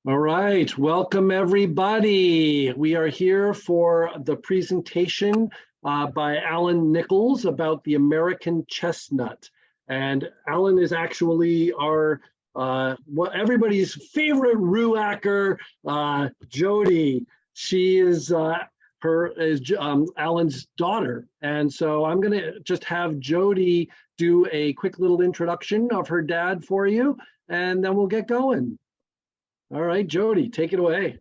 All right, welcome everybody. We are here for the presentation by Alan Nichols about the American chestnut. And Alan is actually our everybody's favorite ruacker, Jody. She is Alan's daughter. And so I'm going to just have Jody do a quick little introduction of her dad for you, and then we'll get going. All right, Jody, take it away.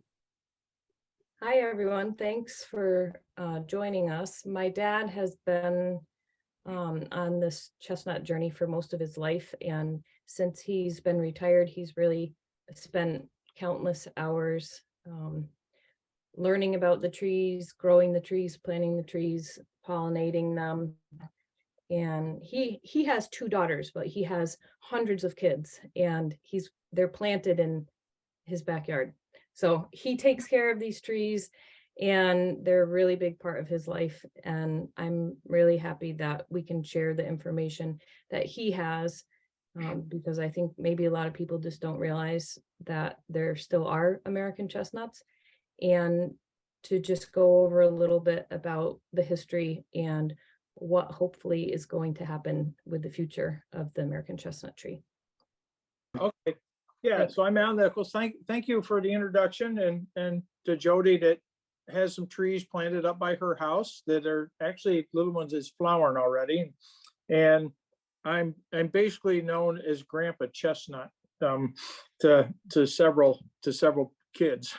Hi, everyone. Thanks for joining us. My dad has been on this chestnut journey for most of his life. And since he's been retired, he's really spent countless hours learning about the trees, growing the trees, planting the trees, pollinating them. And he has two daughters, but he has hundreds of kids, and they're planted in his backyard. So he takes care of these trees, and they're a really big part of his life. And I'm really happy that we can share the information that he has, because I think maybe a lot of people just don't realize that there still are American chestnuts. And to just go over a little bit about the history and what hopefully is going to happen with the future of the American chestnut tree. Okay. Yeah, so I'm Alan Nichols. Thank you for the introduction, and to Jody that has some trees planted up by her house that are actually little ones is flowering already. And I'm basically known as Grandpa Chestnut to several kids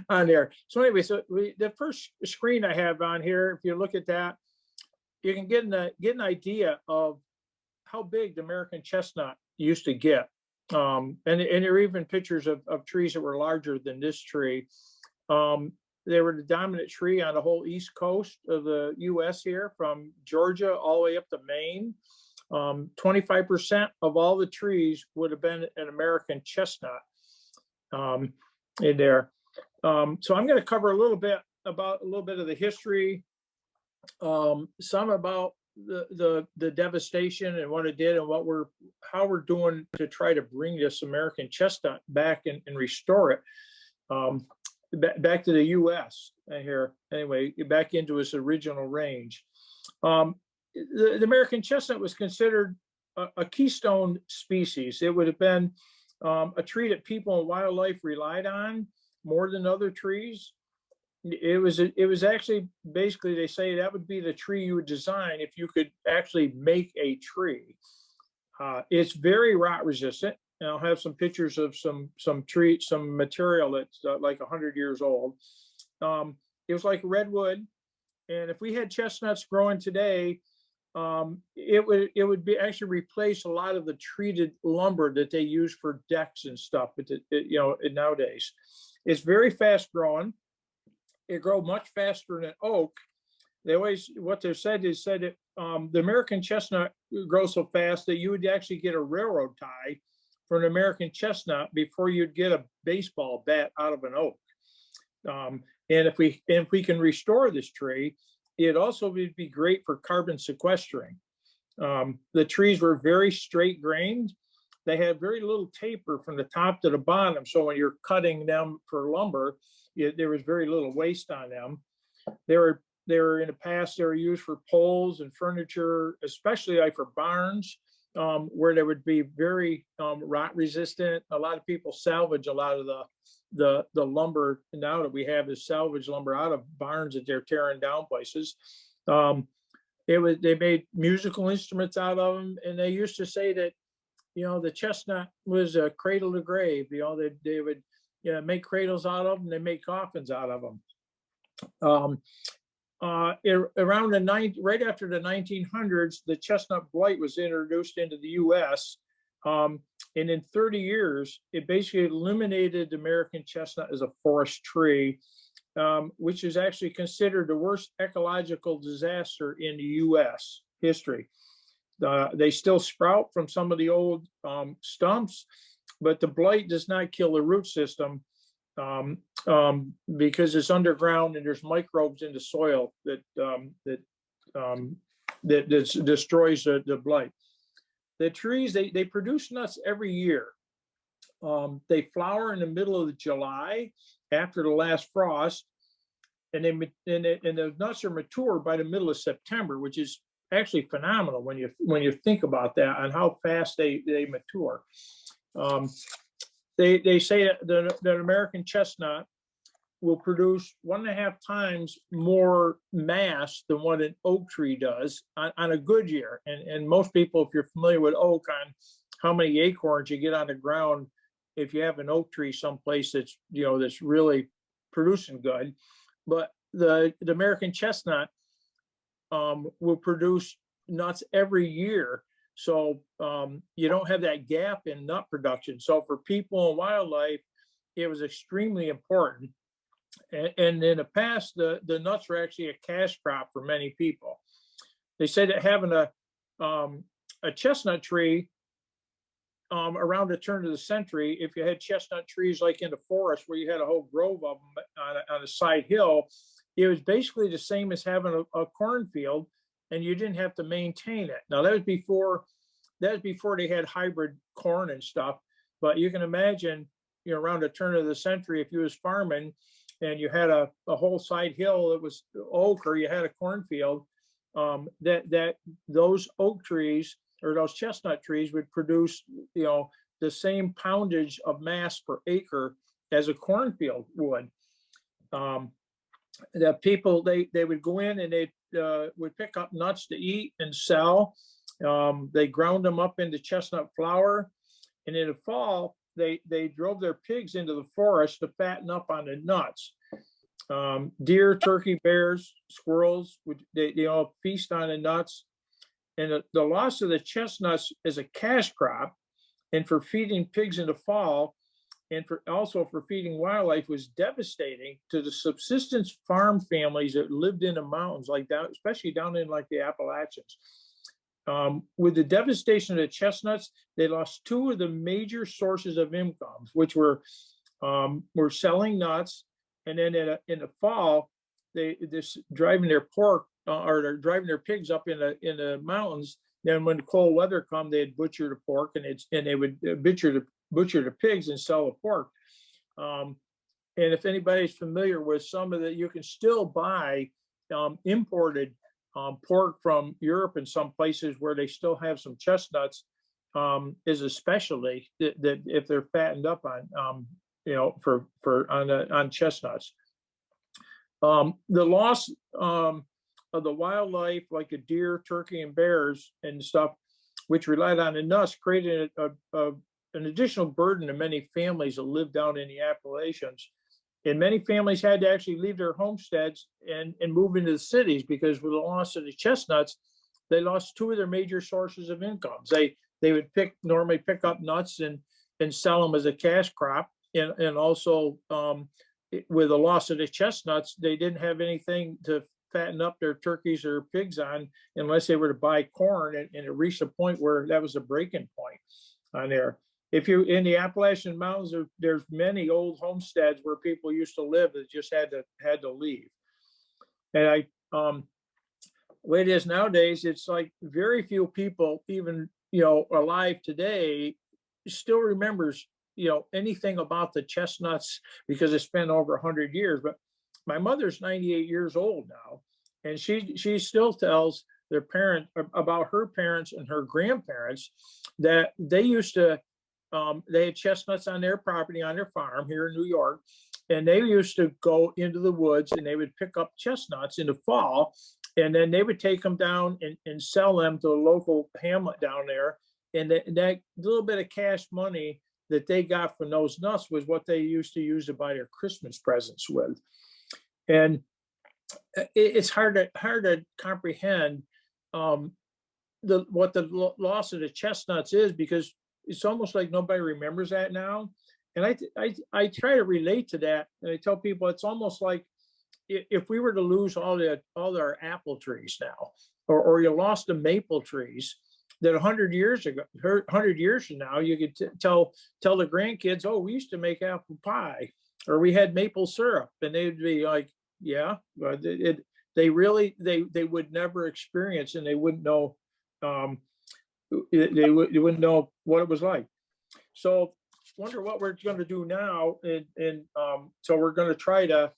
on there. So anyway, the first screen I have on here, if you look at that, you can get an idea of how big the American chestnut used to get. And there are even pictures of trees that were larger than this tree. They were the dominant tree on the whole east coast of the U.S. here, from Georgia all the way up to Maine. 25% of all the trees would have been an American chestnut in there. So I'm going to cover a little bit of the history, some about the devastation and what it did, and how we're doing to try to bring this American chestnut back and restore it back to the U.S. here. Anyway, back into its original range. The American chestnut was considered a keystone species. It would have been a tree that people and wildlife relied on more than other trees. It was actually, basically, they say that would be the tree you would design if you could actually make a tree. It's very rot resistant, and I'll have some pictures of some material that's like 100 years old. It was like redwood, and if we had chestnuts growing today, it would be actually replace a lot of the treated lumber that they use for decks and stuff. Nowadays, it's very fast growing. It grows much faster than oak. What they've said is that the American chestnut grows so fast that you would actually get a railroad tie for an American chestnut before you'd get a baseball bat out of an oak. And if we can restore this tree, it also would be great for carbon sequestering. The trees were very straight grained. They had very little taper from the top to the bottom. So when you're cutting them for lumber, there was very little waste on them. They were in the past, they were used for poles and furniture, especially like for barns, where they would be very rot resistant. A lot of people salvage a lot of the lumber now that we have is salvage lumber out of barns that they're tearing down places. They made musical instruments out of them, and they used to say that the chestnut was a cradle to grave. They would make cradles out of them. They make coffins out of them. Right after the 1900s, the chestnut blight was introduced into the U.S. And in 30 years, it basically eliminated the American chestnut as a forest tree, which is actually considered the worst ecological disaster in the U.S. history. They still sprout from some of the old stumps, but the blight does not kill the root system because it's underground and there's microbes in the soil that destroys the blight. The trees, they produce nuts every year. They flower in the middle of July after the last frost, and the nuts are mature by the middle of September, which is actually phenomenal when you think about that and how fast they mature. They say that the American chestnut will produce 1.5 times more mass than what an oak tree does on a good year. And most people, if you're familiar with oak, on how many acorns you get on the ground, if you have an oak tree someplace that's that's really producing good, but the American chestnut will produce nuts every year. So you don't have that gap in nut production. So for people and wildlife, it was extremely important. And in the past, the nuts were actually a cash crop for many people. They say that having a chestnut tree around the turn of the century, if you had chestnut trees like in the forest where you had a whole grove of them on a side hill, it was basically the same as having a cornfield, and you didn't have to maintain it. Now that was before they had hybrid corn and stuff. But you can imagine, around the turn of the century, if you was farming and you had a whole side hill that was oak, or you had a cornfield, that those oak trees or those chestnut trees would produce, the same poundage of mass per acre as a cornfield would. The people, they would go in and they would pick up nuts to eat and sell. They ground them up into chestnut flour, and in the fall they drove their pigs into the forest to fatten up on the nuts. Deer, turkey, bears, squirrels would feast on the nuts. And the loss of the chestnuts as a cash crop, and for feeding pigs in the fall, and also for feeding wildlife, was devastating to the subsistence farm families that lived in the mountains, like that, especially down in like the Appalachians. With the devastation of the chestnuts, they lost 2 of the major sources of incomes, which were selling nuts, and then in the fall, driving their pork or they're driving their pigs up in the mountains. Then when the cold weather come, they'd butcher the pork, and they would butcher the pigs and sell the pork. And if anybody's familiar with some of that, you can still buy imported pork from Europe and some places where they still have some chestnuts, is a specialty that if they're fattened up on, on chestnuts. The loss of the wildlife, like a deer, turkey, and bears and stuff, which relied on the nuts, created an additional burden to many families that lived down in the Appalachians. And many families had to actually leave their homesteads and move into the cities, because with the loss of the chestnuts, they lost 2 of their major sources of incomes. They would normally pick up nuts and sell them as a cash crop. And also with the loss of the chestnuts, they didn't have anything to fatten up their turkeys or pigs on unless they were to buy corn, and it reached a point where that was a breaking point on there. If you're in the Appalachian Mountains, there's many old homesteads where people used to live that just had to leave. And the way it is nowadays, it's like very few people, even alive today, still remembers anything about the chestnuts, because it's been over 100 years. But my mother's 98 years old now, and she still tells their parents about her parents and her grandparents that they used to. They had chestnuts on their property, on their farm here in New York, and they used to go into the woods and they would pick up chestnuts in the fall, and then they would take them down and sell them to a local hamlet down there. And that little bit of cash money that they got from those nuts was what they used to use to buy their Christmas presents with. And it's hard to comprehend what the loss of the chestnuts is, because it's almost like nobody remembers that now. And I try to relate to that, and I tell people it's almost like if we were to lose all our apple trees now, or you lost the maple trees, that 100 years from now, you could tell the grandkids, oh, we used to make apple pie, or we had maple syrup, and they'd be like, yeah, but they would never experience, and they wouldn't know. They wouldn't know what it was like. So wonder what we're going to do now. So we're going to try to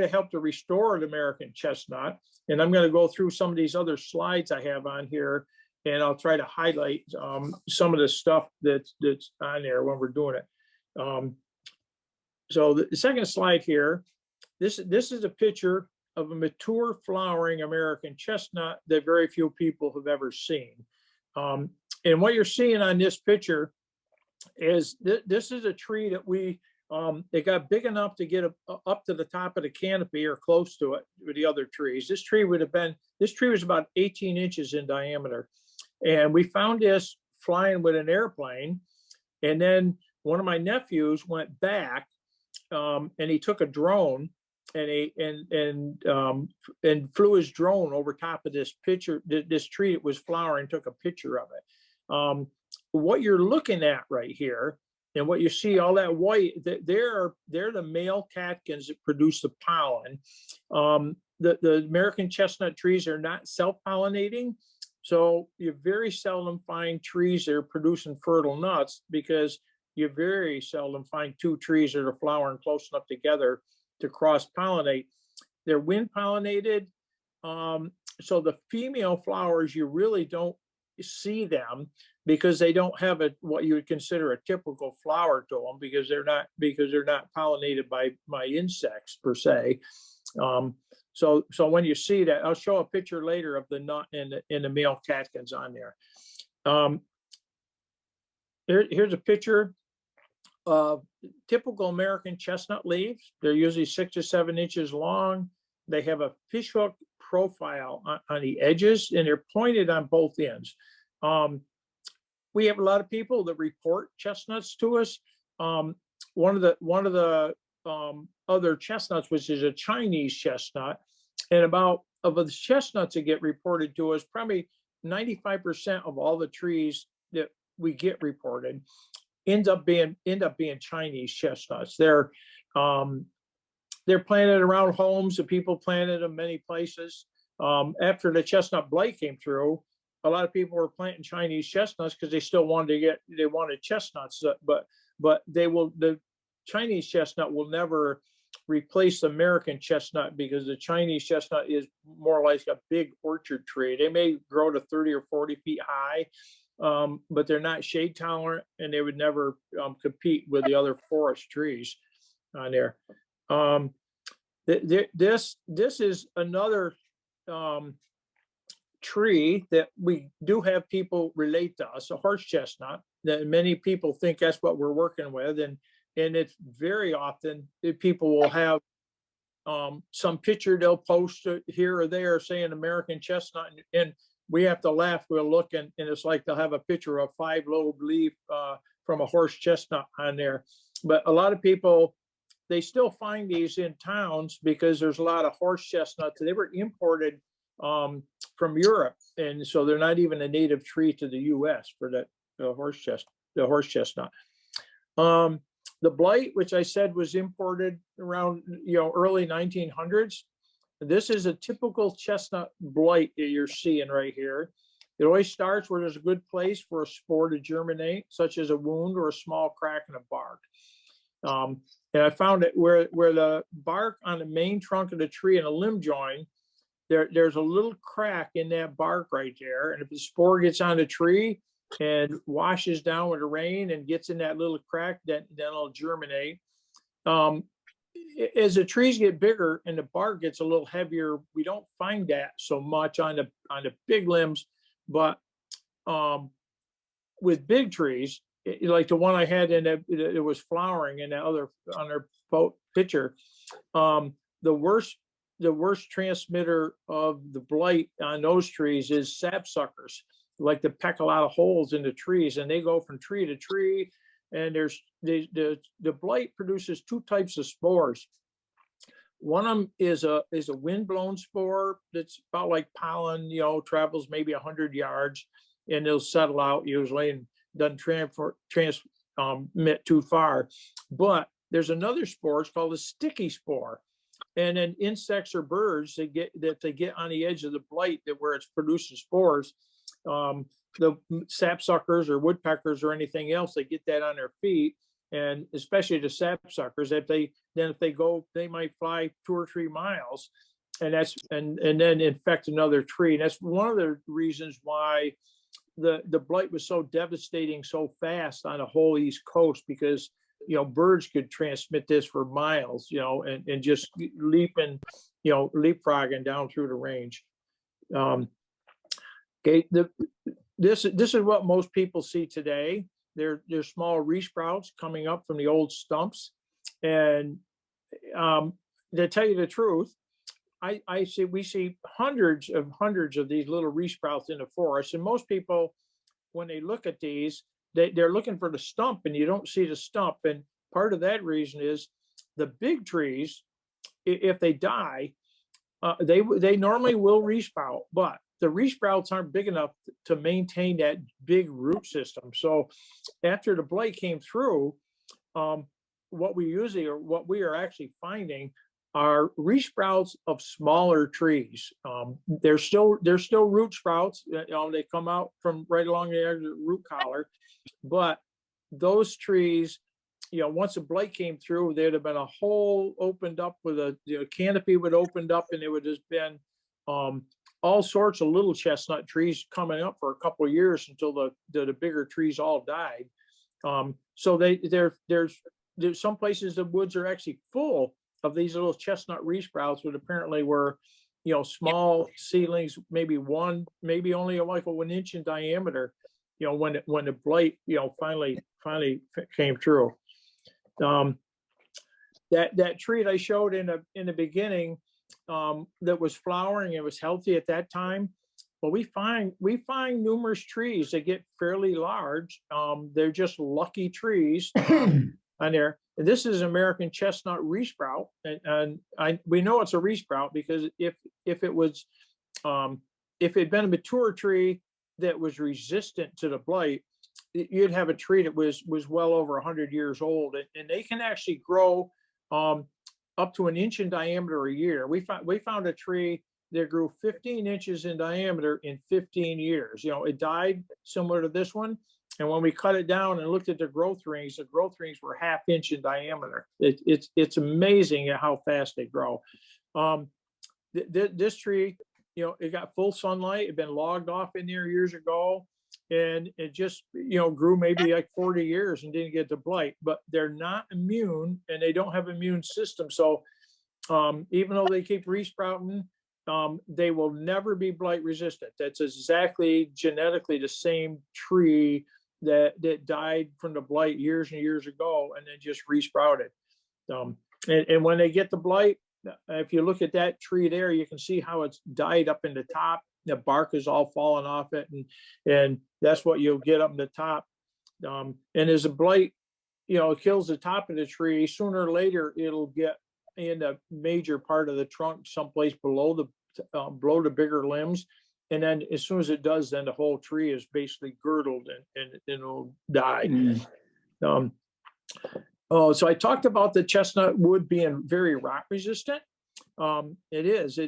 help to restore the American chestnut. And I'm going to go through some of these other slides I have on here, and I'll try to highlight some of the stuff that's on there when we're doing it. So the second slide here, this is a picture of a mature flowering American chestnut that very few people have ever seen. And what you're seeing on this picture is this is a tree that it got big enough to get up to the top of the canopy or close to it with the other trees. This tree was about 18 inches in diameter. And we found this flying with an airplane. And then one of my nephews went back and he took a drone and flew his drone over top of this tree that was flowering, took a picture of it. What you're looking at right here, and what you see, all that white, they're the male catkins that produce the pollen. The American chestnut trees are not self-pollinating, so you very seldom find trees that are producing fertile nuts, because you very seldom find two trees that are flowering close enough together to cross-pollinate. They're wind-pollinated, so the female flowers, you really don't see them because they don't have what you would consider a typical flower to them, because they're not pollinated by insects per se. So when you see that, I'll show a picture later of the nut and the male catkins on there. Here's a picture of typical American chestnut leaves. They're usually 6 to 7 inches long. They have a fishhook profile on the edges, and they're pointed on both ends. We have a lot of people that report chestnuts to us. One of the other chestnuts, which is a Chinese chestnut, and of the chestnuts that get reported to us, probably 95% of all the trees that we get reported end up being Chinese chestnuts. They're planted around homes, and people planted them many places. After the chestnut blight came through, a lot of people were planting Chinese chestnuts because they still wanted chestnuts, but the Chinese chestnut will never replace the American chestnut, because the Chinese chestnut is more like a big orchard tree. They may grow to 30 or 40 feet high, but they're not shade tolerant, and they would never compete with the other forest trees on there. This is another tree that we do have people relate to us, a horse chestnut, that many people think that's what we're working with, and it's very often people will have some picture they'll post here or there saying American chestnut, and we have to laugh. We'll look, and it's like they'll have a picture of a 5-lobe leaf from a horse chestnut on there. But a lot of people, they still find these in towns because there's a lot of horse chestnuts. They were imported from Europe, and so they're not even a native tree to the U.S. for the horse chestnut. The blight, which I said was imported around early 1900s. This is a typical chestnut blight that you're seeing right here. It always starts where there's a good place for a spore to germinate, such as a wound or a small crack in the bark. And I found it where the bark on the main trunk of the tree and a limb joint, there's a little crack in that bark right there. And if the spore gets on the tree and washes down with the rain and gets in that little crack, then it'll germinate. As the trees get bigger and the bark gets a little heavier, we don't find that so much on the big limbs. But with big trees, like the one I had it was flowering in that other on their picture, the worst transmitter of the blight on those trees is sapsuckers, like to peck a lot of holes in the trees, and they go from tree to tree. And the blight produces 2 types of spores. One of them is a wind-blown spore that's about like pollen, travels maybe 100 yards, and it'll settle out usually and doesn't transmit too far. But there's another spore, it's called a sticky spore. And then insects or birds, they get on the edge of the blight where it's producing spores, the sapsuckers or woodpeckers or anything else, they get that on their feet. And especially the sapsuckers, if they go, they might fly 2 or 3 miles, and then infect another tree. And that's one of the reasons why the blight was so devastating so fast on the whole East Coast, because birds could transmit this for miles, and just leapfrogging down through the range. Okay, this is what most people see today. They're small resprouts coming up from the old stumps, and to tell you the truth, we see hundreds of these little resprouts in the forest, and most people, when they look at these, they're looking for the stump, and you don't see the stump. And part of that reason is the big trees, if they die, they normally will resprout, but the resprouts aren't big enough to maintain that big root system. So after the blight came through, what we are actually finding are resprouts of smaller trees. They're still root sprouts. They come out from right along the edge of the root collar, but those trees, once a blight came through, there'd have been a hole opened up with a canopy would opened up, and it would have been all sorts of little chestnut trees coming up for a couple of years until the bigger trees all died. So there's some places the woods are actually full of these little chestnut resprouts, that apparently were, small seedlings, maybe only like 1 inch in diameter, when the blight, finally came through. That tree that I showed in the beginning, that was flowering, it was healthy at that time. But we find numerous trees that get fairly large. They're just lucky trees on there. And this is American chestnut resprout, and we know it's a resprout because if it had been a mature tree that was resistant to the blight, you'd have a tree that was well over 100 years old, and they can actually grow up to 1 inch in diameter a year. We found a tree that grew 15 inches in diameter in 15 years. It died similar to this one. And when we cut it down and looked at the growth rings were 1/2 inch in diameter. It's amazing at how fast they grow. This tree, it got full sunlight. It had been logged off in there years ago, and it just, grew maybe like 40 years and didn't get the blight. But they're not immune, and they don't have immune system. So even though they keep resprouting, they will never be blight resistant. That's exactly genetically the same tree that died from the blight years and years ago, and then just resprouted. And when they get the blight, if you look at that tree there, you can see how it's died up in the top. The bark is all falling off it, and that's what you'll get up in the top. And as a blight, kills the top of the tree, sooner or later it'll get in the major part of the trunk, someplace below the bigger limbs. And then as soon as it does, then the whole tree is basically girdled and it'll die. So I talked about the chestnut wood being very rot resistant. It is.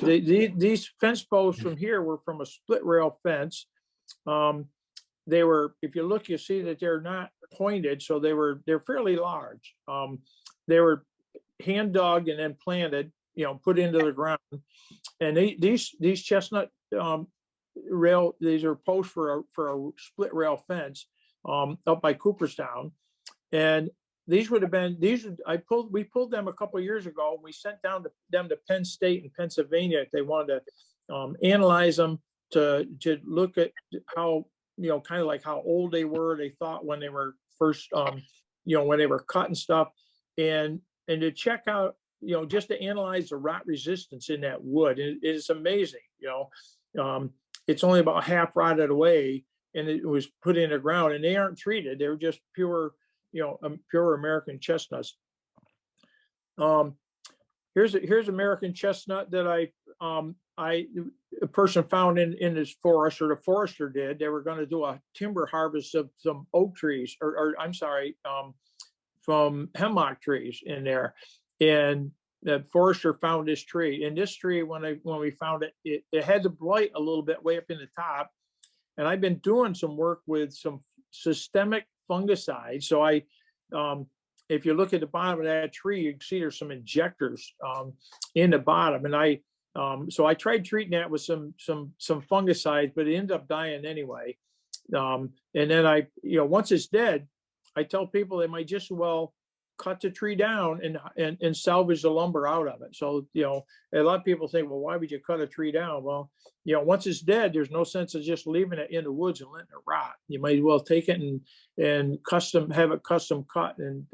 These fence posts from here were from a split rail fence. They were, if you look, you see that they're not pointed, so they're fairly large. They were hand dug and then planted, put into the ground. And these chestnut rail, these are posts for a split rail fence up by Cooperstown. And we pulled them a couple of years ago. We sent them to Penn State in Pennsylvania if they wanted to analyze them to look at how, kind of like how old they were. They thought when they were first, when they were cut and stuff, and to check out, just to analyze the rot resistance in that wood. It is amazing. It's only about half rotted away, and it was put in the ground, and they aren't treated. They were just pure American chestnuts. Here's American chestnut that a person found in his forest, or the forester did. They were going to do a timber harvest of some oak trees, or I'm sorry, from hemlock trees in there. And the forester found this tree. And this tree, when we found it, it had the blight a little bit way up in the top. And I've been doing some work with some systemic fungicides. So if you look at the bottom of that tree, you can see there's some injectors in the bottom. And so I tried treating that with some fungicides, but it ended up dying anyway. And then once it's dead, I tell people they might just as well cut the tree down and salvage the lumber out of it. So, a lot of people think, well, why would you cut a tree down? Well, once it's dead, there's no sense of just leaving it in the woods and letting it rot. You might as well take it and have it custom cut and,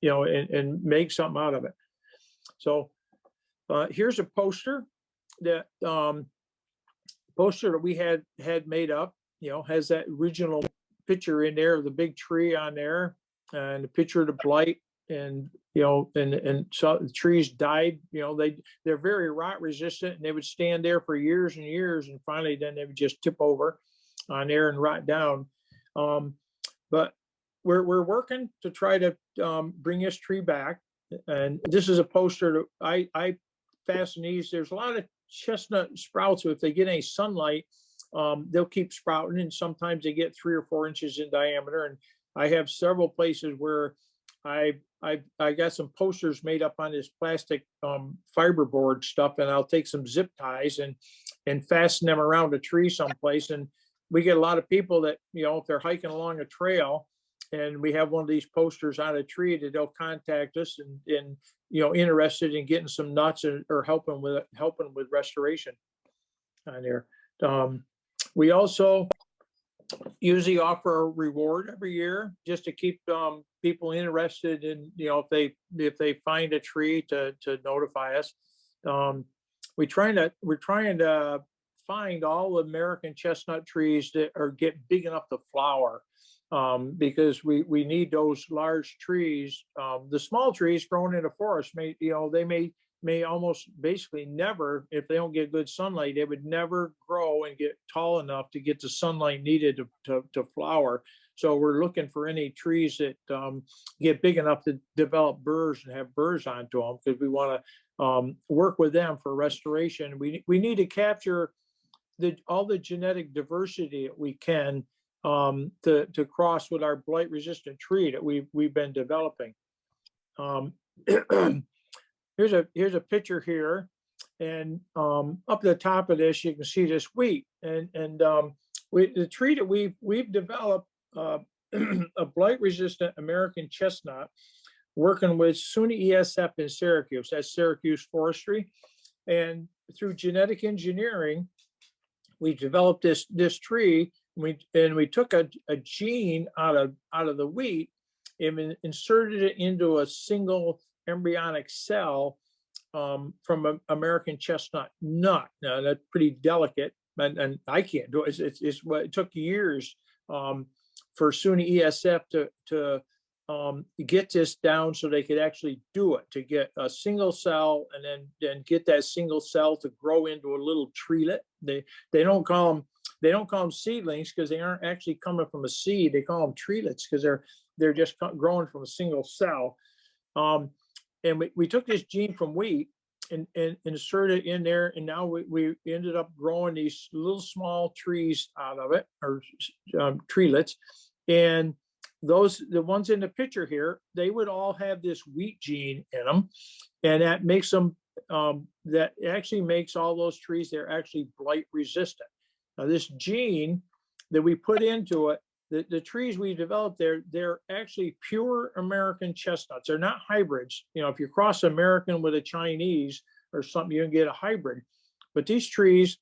and make something out of it. So here's a poster that we had made up, has that original picture in there of the big tree on there, and a picture of the blight, and and so the trees died. They're very rot resistant, and they would stand there for years and years, and finally then they would just tip over on there and rot down. But we're working to try to bring this tree back, and this is a poster that I fasten these. There's a lot of chestnut sprouts, so if they get any sunlight, they'll keep sprouting, and sometimes they get 3 or 4 inches in diameter. And I have several places where I got some posters made up on this plastic fiberboard stuff, and I'll take some zip ties and fasten them around a tree someplace. And we get a lot of people that, if they're hiking along a trail and we have one of these posters on a tree, that they'll contact us and interested in getting some nuts or helping with restoration on there. We also usually offer a reward every year just to keep people interested in, if they find a tree to notify us. We're trying to find all American chestnut trees that get big enough to flower, because we need those large trees. The small trees grown in a forest may almost basically never, if they don't get good sunlight, they would never grow and get tall enough to get the sunlight needed to flower. So we're looking for any trees that get big enough to develop burrs and have burrs onto them, because we want to work with them for restoration. We need to capture all the genetic diversity that we can to cross with our blight resistant tree that we've been developing. Here's a picture here, and up at the top of this, you can see this wheat, and the tree that we've developed a blight resistant American chestnut, working with SUNY ESF in Syracuse. That's Syracuse Forestry, and through genetic engineering, we developed this tree. We took a gene out of the wheat and inserted it into a single embryonic cell from an American chestnut nut. Now that's pretty delicate, and I can't do it. It took years for SUNY ESF to get this down so they could actually do it, to get a single cell and then get that single cell to grow into a little treelet. They don't call them seedlings, because they aren't actually coming from a seed. They call them treelets because they're just growing from a single cell. And we took this gene from wheat and inserted it in there, and now we ended up growing these little small trees out of it, or treelets. And the ones in the picture here, they would all have this wheat gene in them, and that makes them that actually makes all those trees, they're actually blight resistant. Now this gene that we put into it, the trees we developed they're actually pure American chestnuts. They're not hybrids. If you cross American with a Chinese or something, you can get a hybrid. But these trees,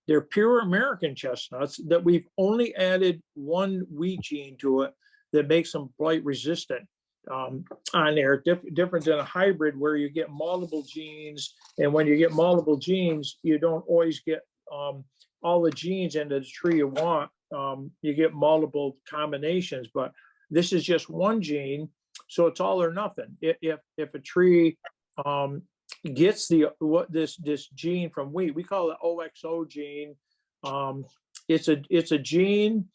they're pure American chestnuts that we've only added one wheat gene to it that makes them blight resistant on there. Different than a hybrid where you get multiple genes, and when you get multiple genes, you don't always get all the genes into the tree you want. You get multiple combinations, but this is just one gene, so it's all or nothing. If a tree gets this gene from wheat, we call it OXO gene. It's a gene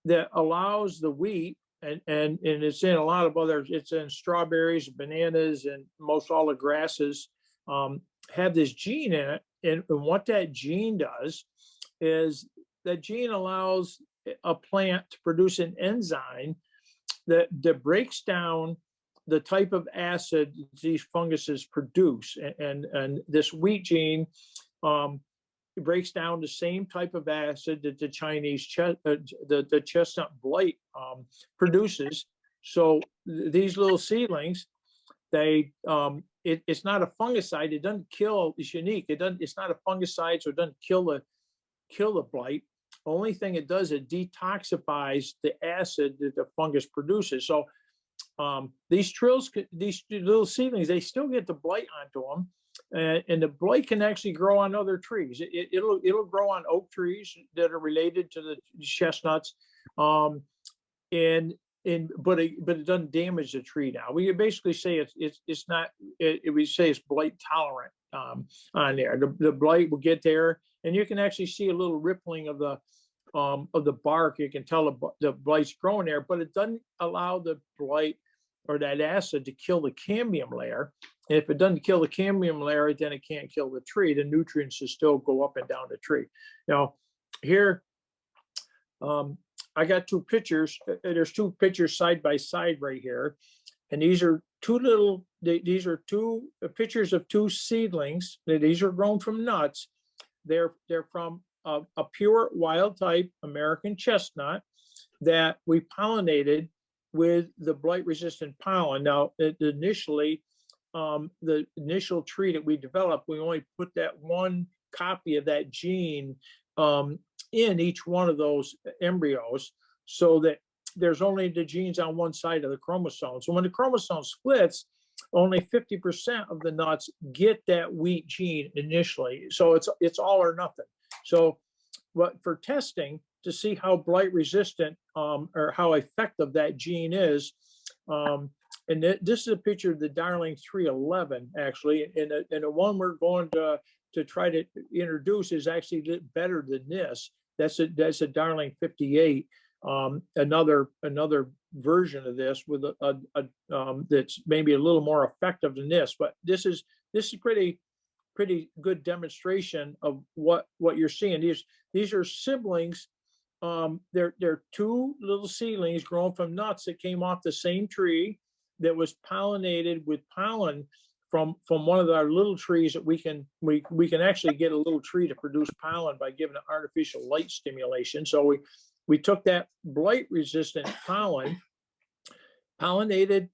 that allows the wheat and it's in a lot of others. It's in strawberries, bananas, and most all the grasses have this gene in it. And what that gene does is that gene allows a plant to produce an enzyme that breaks down the type of acid these funguses produce. And this wheat gene breaks down the same type of acid that the Chinese the chestnut blight produces. So these little seedlings, they it's not a fungicide. It doesn't kill. It's unique. It's not a fungicide, so it doesn't kill the blight. Only thing it does, it detoxifies the acid that the fungus produces. So these little seedlings, they still get the blight onto them. And the blight can actually grow on other trees. It'll grow on oak trees that are related to the chestnuts, but it doesn't damage the tree. Now we basically say it's not. We say it's blight tolerant on there. The blight will get there, and you can actually see a little rippling of the bark. You can tell the blight's growing there, but it doesn't allow the blight or that acid to kill the cambium layer. And if it doesn't kill the cambium layer, then it can't kill the tree. The nutrients will still go up and down the tree. Now, here, I got two pictures. There's two pictures side by side right here. And these are two pictures of two seedlings. These are grown from nuts. They're from a pure wild type American chestnut that we pollinated with the blight resistant pollen. Now, initially, the initial tree that we developed, we only put that one copy of that gene in each one of those embryos, so that there's only the genes on one side of the chromosome. So when the chromosome splits, only 50% of the nuts get that wheat gene initially. So it's all or nothing. So for testing to see how blight resistant or how effective that gene is, and this is a picture of the Darling 311, actually, and the one we're going to try to introduce is actually better than this. That's a Darling 58, another version of this with that's maybe a little more effective than this. But this is pretty good demonstration of what you're seeing. These are siblings. They're two little seedlings grown from nuts that came off the same tree that was pollinated with pollen from one of our little trees that we can actually get a little tree to produce pollen by giving it artificial light stimulation. So we took that blight resistant pollen, pollinated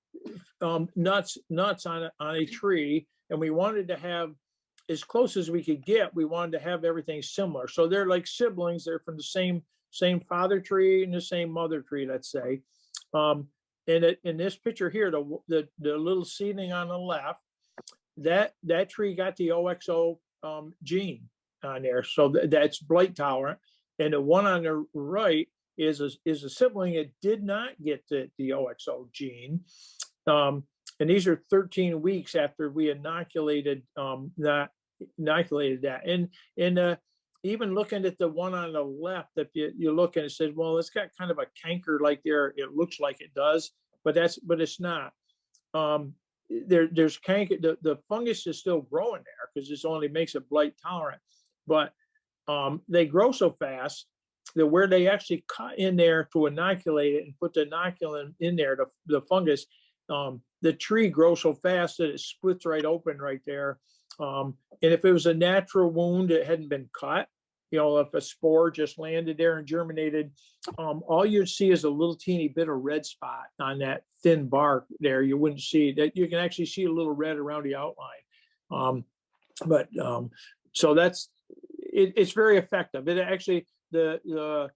nuts on a tree, and we wanted to have as close as we could get. We wanted to have everything similar. So they're like siblings. They're from the same father tree and the same mother tree, let's say. In this picture here, the little seedling on the left, that tree got the OXO gene on there, so that's blight tolerant. And the one on the right is a sibling that did not get the OXO gene. And these are 13 weeks after we inoculated that. And even looking at the one on the left, if you look at it, says, well, it's got kind of a canker like there. It looks like it does, but it's not. There's canker. The fungus is still growing there because this only makes it blight tolerant. But they grow so fast that where they actually cut in there to inoculate it and put the inoculant in there, the fungus, the tree grows so fast that it splits right open right there. And if it was a natural wound that hadn't been cut, if a spore just landed there and germinated, all you'd see is a little teeny bit of red spot on that thin bark there. You wouldn't see that. You can actually see a little red around the outline. So it's very effective. It actually, the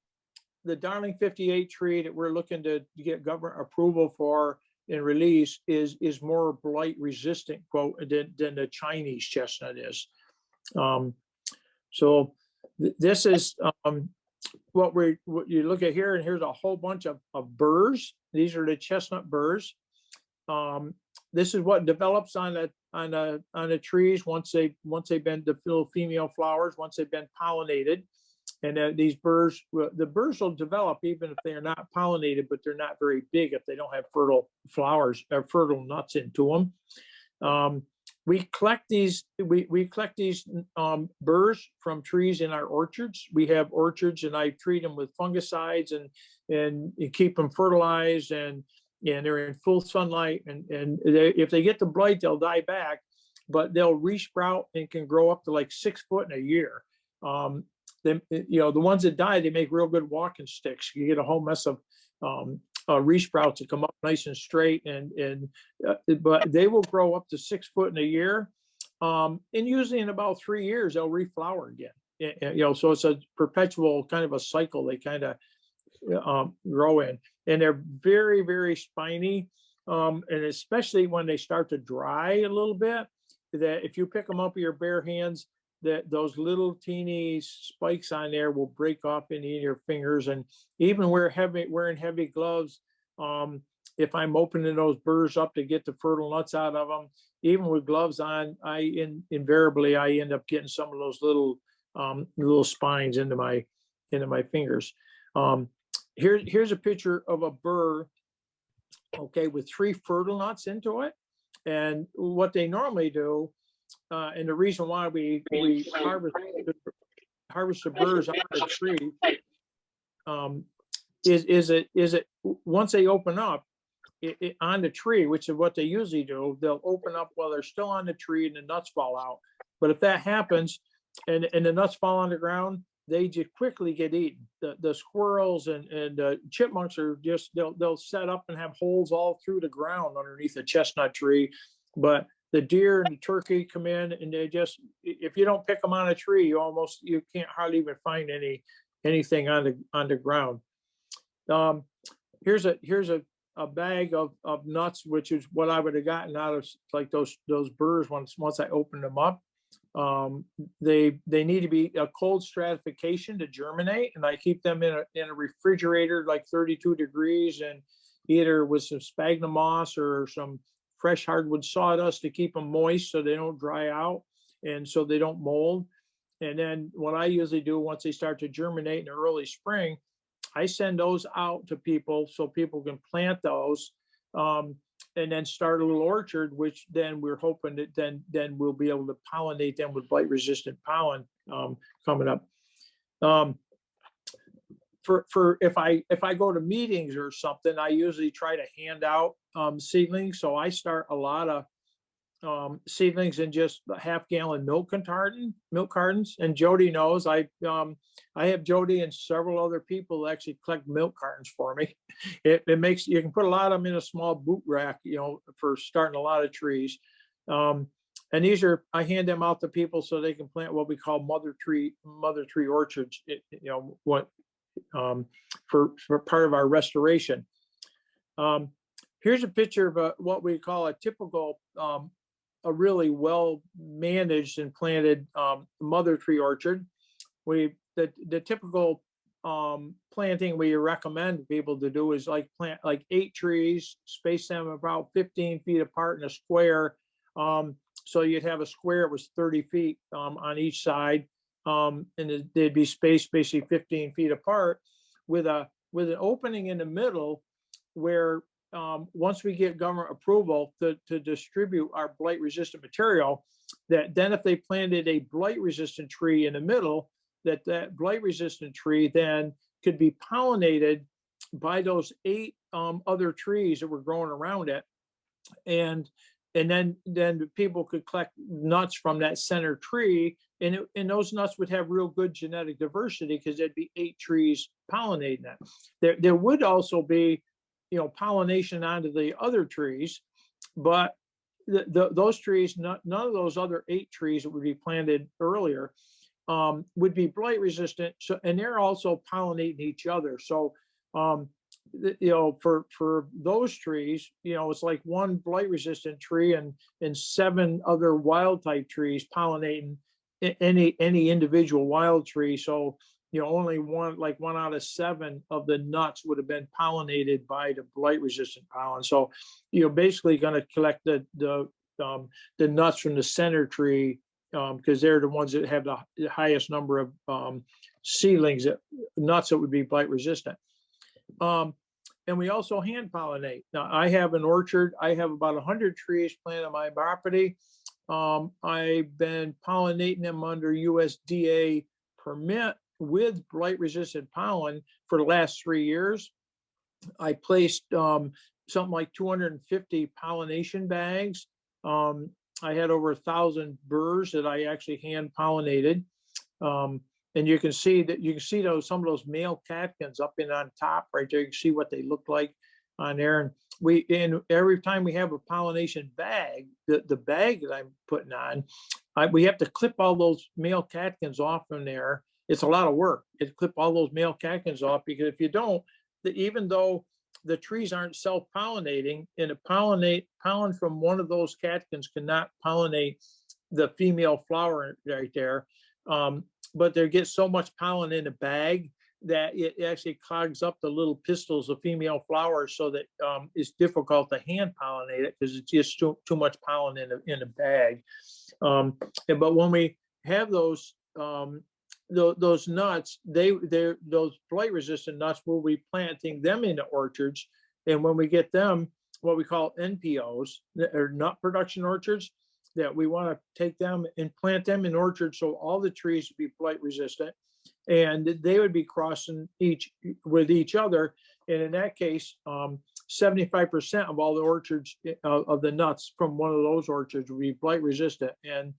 Darling 58 tree that we're looking to get government approval for and release is more blight resistant, quote, than the Chinese chestnut is. So this is what you look at here, and here's a whole bunch of burrs. These are the chestnut burrs. This is what develops on the trees once they've been the little female flowers, once they've been pollinated. And these birds, the birds will develop even if they are not pollinated, but they're not very big if they don't have fertile flowers or fertile nuts into them. We collect these burrs from trees in our orchards. We have orchards, and I treat them with fungicides and keep them fertilized, and they're in full sunlight. And if they get the blight, they'll die back, but they'll resprout and can grow up to like 6 foot in a year. The ones that die, they make real good walking sticks. You get a whole mess of resprouts that come up nice and straight, but they will grow up to 6 foot in a year, and usually in about 3 years they'll reflower again. So it's a perpetual kind of a cycle they kind of grow in, and they're very, very spiny, and especially when they start to dry a little bit, that if you pick them up with your bare hands, that those little teeny spikes on there will break off into your fingers. And even wearing heavy gloves, if I'm opening those burrs up to get the fertile nuts out of them, even with gloves on, invariably I end up getting some of those little spines into my fingers. Here's a picture of a burr, okay, with 3 fertile nuts into it. And what they normally do, and the reason why we harvest the burrs out of the tree, is it once they open up on the tree, which is what they usually do, they'll open up while they're still on the tree and the nuts fall out. But if that happens and the nuts fall on the ground, they just quickly get eaten. The squirrels and chipmunks are just, they'll set up and have holes all through the ground underneath a chestnut tree. But the deer and the turkey come in, and they just, if you don't pick them on a tree, you can't hardly even find anything on the ground. Here's a bag of nuts, which is what I would have gotten out of like those burrs once I opened them up. They need to be a cold stratification to germinate, and I keep them in a refrigerator like 32 degrees, and either with some sphagnum moss or some fresh hardwood sawdust to keep them moist so they don't dry out and so they don't mold. And then what I usually do once they start to germinate in the early spring, I send those out to people so people can plant those, and then start a little orchard, which then we're hoping that then we'll be able to pollinate them with blight resistant pollen coming up. For if I go to meetings or something, I usually try to hand out seedlings. So I start a lot of seedlings in just a half-gallon milk cartons. And Jody knows I have Jody and several other people actually collect milk cartons for me. It makes, you can put a lot of them in a small boot rack, for starting a lot of trees. And these are, I hand them out to people so they can plant what we call mother tree orchards, for part of our restoration. Here's a picture of what we call a typical, a really well managed and planted mother tree orchard. The typical planting we recommend people to do is plant 8 trees, space them about 15 feet apart in a square. So you'd have a square that was 30 feet on each side, and they'd be spaced basically 15 feet apart with an opening in the middle where once we get government approval to distribute our blight resistant material, that then if they planted a blight resistant tree in the middle, that blight resistant tree then could be pollinated by those 8 other trees that were growing around it. And then people could collect nuts from that center tree, and those nuts would have real good genetic diversity because there'd be 8 trees pollinating it. There would also be, pollination onto the other trees, but those trees, none of those other 8 trees that would be planted earlier would be blight resistant. So, and they're also pollinating each other. So, for those trees, it's like one blight resistant tree and 7 other wild type trees pollinating any individual wild tree. So, only one out of 7 of the nuts would have been pollinated by the blight resistant pollen. So you're basically going to collect the nuts from the center tree because they're the ones that have the highest number of seedlings, nuts that would be blight resistant. And we also hand pollinate. Now I have an orchard. I have about 100 trees planted on my property. I've been pollinating them under USDA permit with blight resistant pollen for the last 3 years. I placed something like 250 pollination bags. I had over 1,000 burrs that I actually hand pollinated. And you can see those, some of those male catkins up in on top right there. You can see what they look like on there. And every time we have a pollination bag, the bag that I'm putting on, we have to clip all those male catkins off from there. It's a lot of work to clip all those male catkins off, because if you don't, even though the trees aren't self-pollinating, and pollen from one of those catkins cannot pollinate the female flower right there. But there gets so much pollen in a bag that it actually clogs up the little pistils of female flowers, so that it's difficult to hand pollinate it, because it's just too much pollen in a bag. But when we have those nuts, those blight resistant nuts, we'll be planting them into orchards. And when we get them, what we call NPOs, or nut production orchards, that we want to take them and plant them in orchards, so all the trees would be blight resistant, and they would be crossing with each other. And in that case, 75% of all the orchards of the nuts from one of those orchards would be blight resistant, and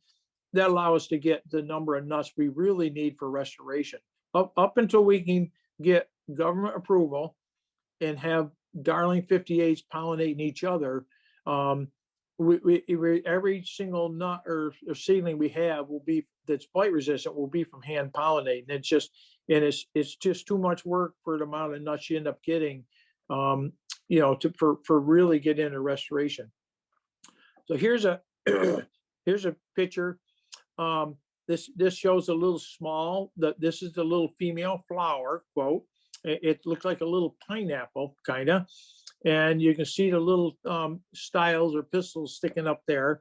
that allows us to get the number of nuts we really need for restoration. Up until we can get government approval and have Darling 58s pollinating each other, every single nut or seedling we have that's blight resistant will be from hand pollinating. It's just too much work for the amount of nuts you end up getting, for really get into restoration. So here's a picture. This shows a little small. This is the little female flower, quote. It looks like a little pineapple, kind of. And you can see the little styles or pistils sticking up there.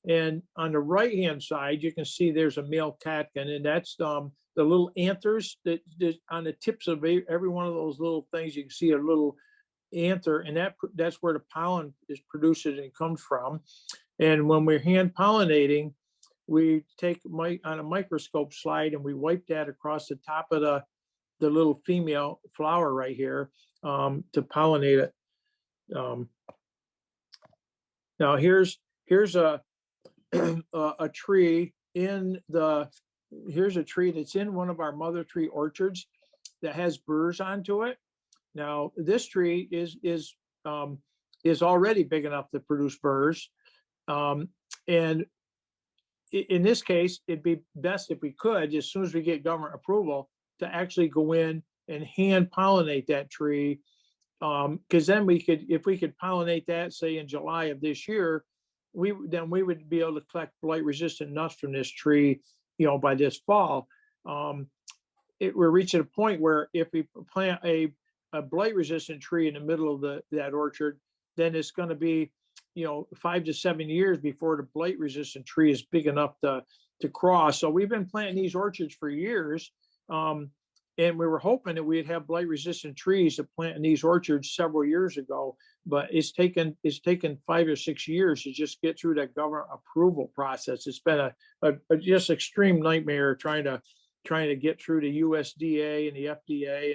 And on the right-hand side, you can see there's a male catkin, and that's the little anthers that on the tips of every one of those little things. You can see a little anther, and that's where the pollen is produced and comes from. And when we're hand pollinating, we take on a microscope slide, and we wipe that across the top of the little female flower right here to pollinate it. Now here's a tree here's a tree that's in one of our mother tree orchards that has burrs onto it. Now this tree is already big enough to produce burrs, and in this case, it'd be best if we could, as soon as we get government approval, to actually go in and hand pollinate that tree. Because then if we could pollinate that, say in July of this year, we would be able to collect blight resistant nuts from this tree, by this fall. We're reaching a point where if we plant a blight resistant tree in the middle of that orchard, then it's going to be 5 to 7 years before the blight resistant tree is big enough to cross. So we've been planting these orchards for years. And we were hoping that we'd have blight resistant trees to plant in these orchards several years ago, but it's taken 5 or 6 years to just get through that government approval process. It's been a just extreme nightmare trying to get through the USDA and the FDA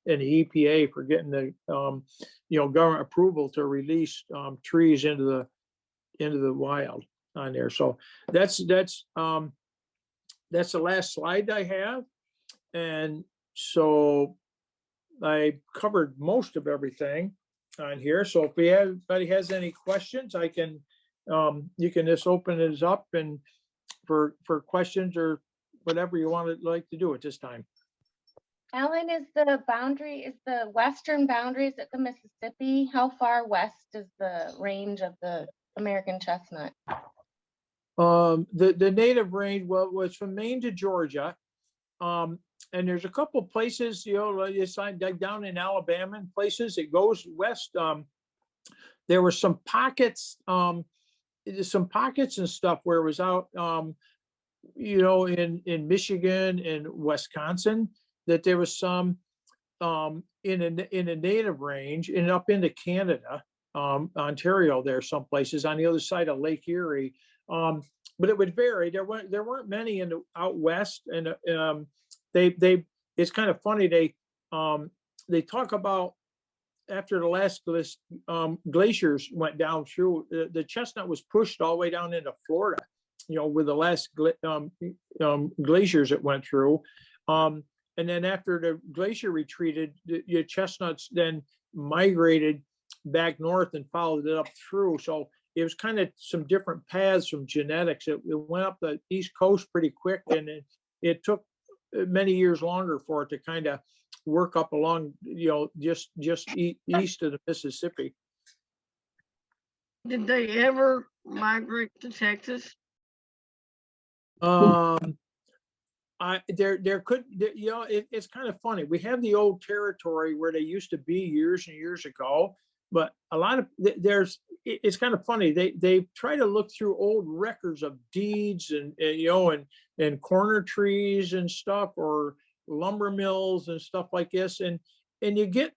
and the EPA for getting the government approval to release trees into the wild on there. So that's the last slide I have. And so I covered most of everything on here. So if anybody has any questions, you can just open it up and for questions or whatever you like to do at this time. Alan, is the western boundary, is it the Mississippi? How far west is the range of the American chestnut? The native range was from Maine to Georgia. And there's a couple places, it's like down in Alabama and places it goes west. There were some pockets and stuff where it was out in Michigan and Wisconsin, that there was some in a native range and up into Canada, Ontario, there some places on the other side of Lake Erie. But it would vary. There weren't many in the out west, and they it's kind of funny. They talk about after the last glaciers went down through, the chestnut was pushed all the way down into Florida, with the last glaciers it went through. And then after the glacier retreated, the chestnuts then migrated back north and followed it up through. So it was kind of some different paths from genetics. It went up the East Coast pretty quick, and it took many years longer for it to kind of work up along, just east of the Mississippi. Did they ever migrate to Texas? It's kind of funny. We have the old territory where they used to be years and years ago, but a lot of it's kind of funny. They try to look through old records of deeds and corner trees and stuff, or lumber mills and stuff like this, and you get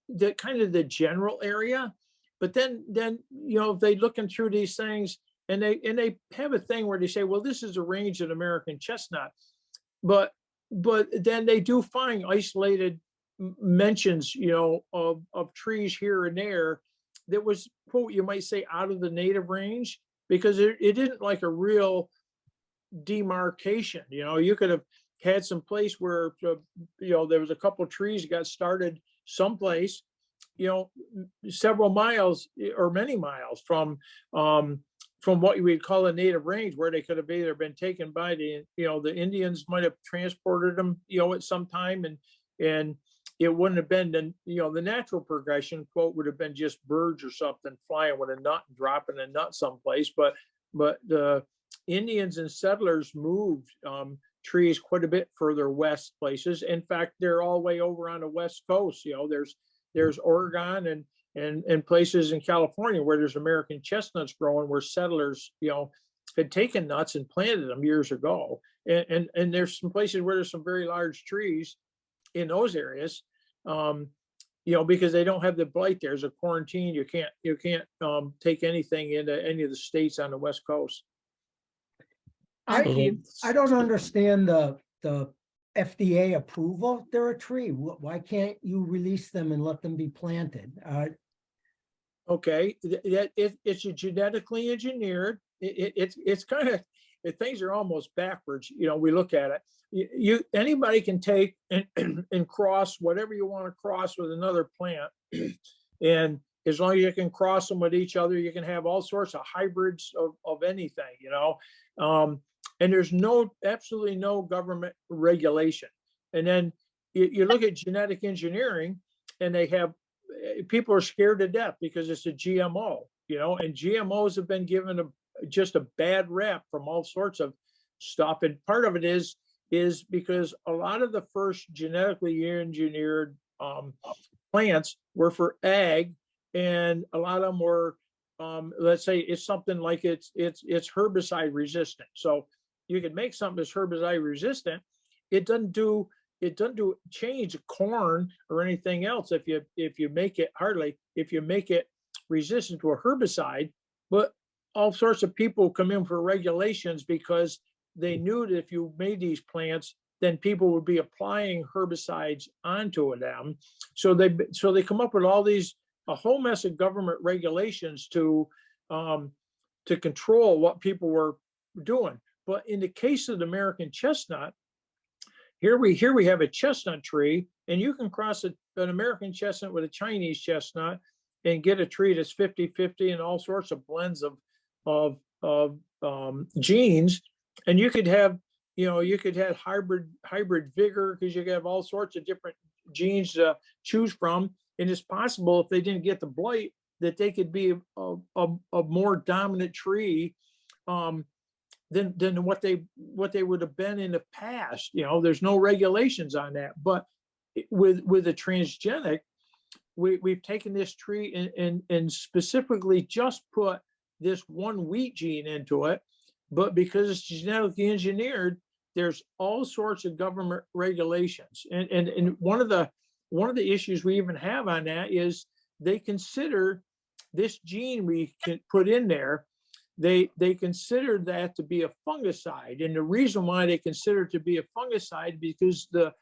the kind of the general area, but then they looking through these things, and they have a thing where they say, well, this is a range of American chestnut, but then they do find isolated mentions, of trees here and there that was, quote, you might say, out of the native range, because it isn't like a real demarcation. You could have had some place where there was a couple of trees that got started someplace, several miles or many miles from what you would call a native range, where they could have either been taken by the Indians, might have transported them at some time, and it wouldn't have been the natural progression, quote, would have been just birds or something flying with a nut and dropping a nut someplace, but the Indians and settlers moved trees quite a bit further west places. In fact, they're all the way over on the west coast. There's Oregon and places in California where there's American chestnuts growing, where settlers had taken nuts and planted them years ago. And there's some places where there's some very large trees in those areas, because they don't have the blight. There's a quarantine. You can't take anything into any of the states on the west coast. Thank you. I don't understand the FDA approval. They're a tree. Why can't you release them and let them be planted? Okay, it's genetically engineered. It's kind of, things are almost backwards. We look at it. Anybody can take and cross whatever you want to cross with another plant, and as long as you can cross them with each other, you can have all sorts of hybrids of anything. And there's absolutely no government regulation. And then you look at genetic engineering, and people are scared to death because it's a GMO, and GMOs have been given just a bad rap from all sorts of stuff. And part of it is because a lot of the first genetically engineered plants were for ag, and a lot of them were, let's say it's something like it's herbicide resistant. So you can make something that's herbicide resistant. It doesn't do change corn or anything else if you make it resistant to a herbicide. But all sorts of people come in for regulations because they knew that if you made these plants, then people would be applying herbicides onto them. So they come up with a whole mess of government regulations to control what people were doing. But in the case of the American chestnut, here we have a chestnut tree, and you can cross an American chestnut with a Chinese chestnut and get a tree that's 50-50 and all sorts of blends of genes. And you could have hybrid vigor, because you could have all sorts of different genes to choose from. And it's possible, if they didn't get the blight, that they could be a more dominant tree than what they would have been in the past. There's no regulations on that. But with the transgenic, we've taken this tree and specifically just put this one wheat gene into it, but because it's genetically engineered, there's all sorts of government regulations. And one of the issues we even have on that is they consider this gene we can put in there, they consider that to be a fungicide. And the reason why they consider it to be a fungicide, because the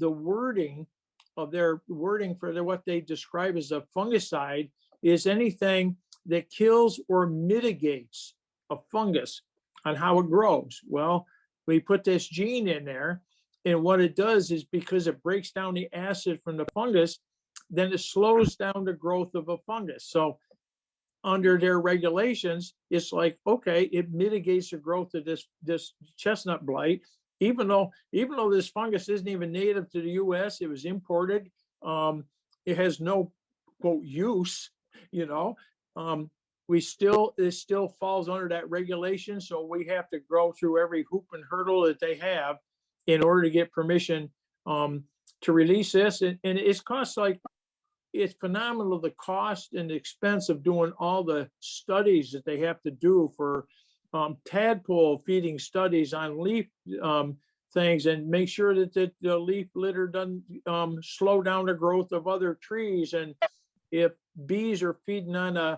wording of their wording for what they describe as a fungicide is anything that kills or mitigates a fungus on how it grows. Well, we put this gene in there, and what it does is, because it breaks down the acid from the fungus, then it slows down the growth of a fungus. So under their regulations, it's like, okay, it mitigates the growth of this chestnut blight, even though this fungus isn't even native to the US, it was imported. It has no quote use, it still falls under that regulation. So we have to go through every hoop and hurdle that they have in order to get permission to release this. And it's cost it's phenomenal, the cost and the expense of doing all the studies that they have to do for tadpole feeding studies on leaf things, and make sure that the leaf litter doesn't slow down the growth of other trees. And if bees are feeding on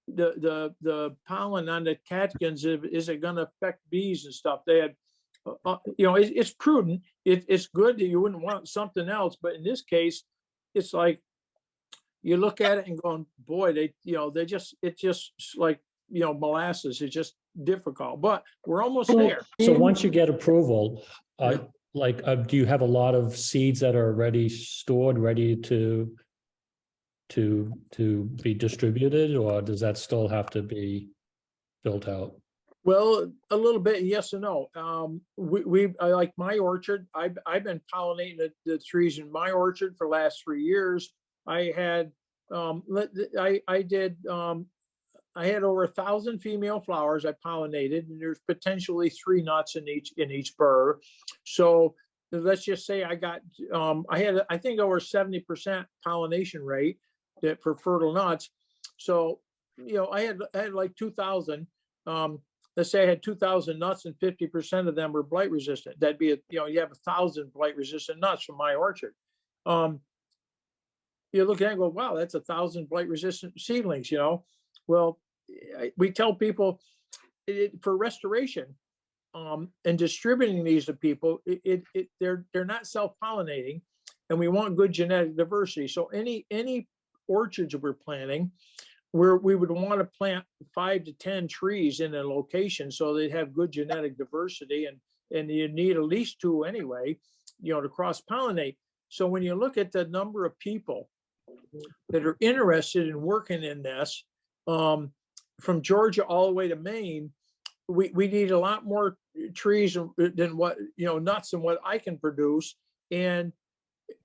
the pollen on the catkins, is it going to affect bees and stuff? They had, it's prudent. It's good that you wouldn't want something else, but in this case, it's like, you look at it and going, boy, it's just like, molasses. It's just difficult, but we're almost there. So once you get approval, Yeah. do you have a lot of seeds that are already stored, ready to be distributed, or does that still have to be built out? Well, a little bit, yes and no. I like my orchard. I've been pollinating the trees in my orchard for the last 3 years. I had I had over 1,000 female flowers I pollinated, and there's potentially 3 nuts in each burr. So let's just say I got I had, I think, over 70% pollination rate for fertile nuts. So I had like 2,000. Let's say I had 2,000 nuts, and 50% of them were blight resistant. That'd be you have 1,000 blight resistant nuts from my orchard. You look at it and go, wow, that's 1,000 blight resistant seedlings. Well, we tell people for restoration and distributing these to people, they're not self-pollinating, and we want good genetic diversity. So any orchards that we're planting, we would want to plant 5 to 10 trees in a location so they'd have good genetic diversity, and you need at least 2 anyway, to cross-pollinate. So when you look at the number of people that are interested in working in this, from Georgia all the way to Maine, we need a lot more trees than what, nuts than what I can produce. And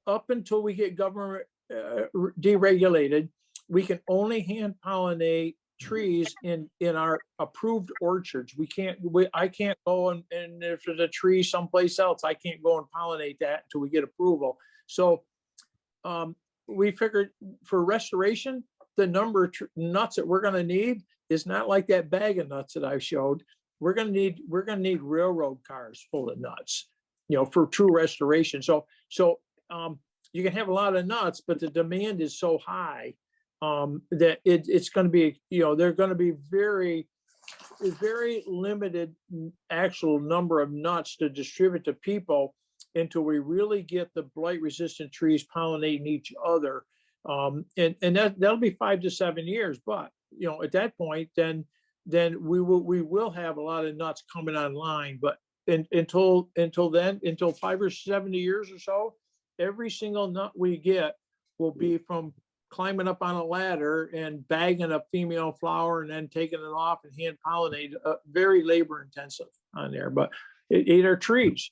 up until we get government deregulated, we can only hand pollinate trees in our approved orchards. I can't go and if there's a tree someplace else, I can't go and pollinate that until we get approval. So we figured for restoration, the number of nuts that we're going to need is not like that bag of nuts that I showed. We're going to need railroad cars full of nuts, for true restoration. So you can have a lot of nuts, but the demand is so high that it's going to be, they're going to be very limited actual number of nuts to distribute to people until we really get the blight resistant trees pollinating each other. And that'll be 5 to 7 years. But, at that point, then we will have a lot of nuts coming online. But until then, until 5 or 7 years or so, every single nut we get will be from climbing up on a ladder and bagging a female flower and then taking it off and hand pollinate. Very labor intensive on there, but it are trees,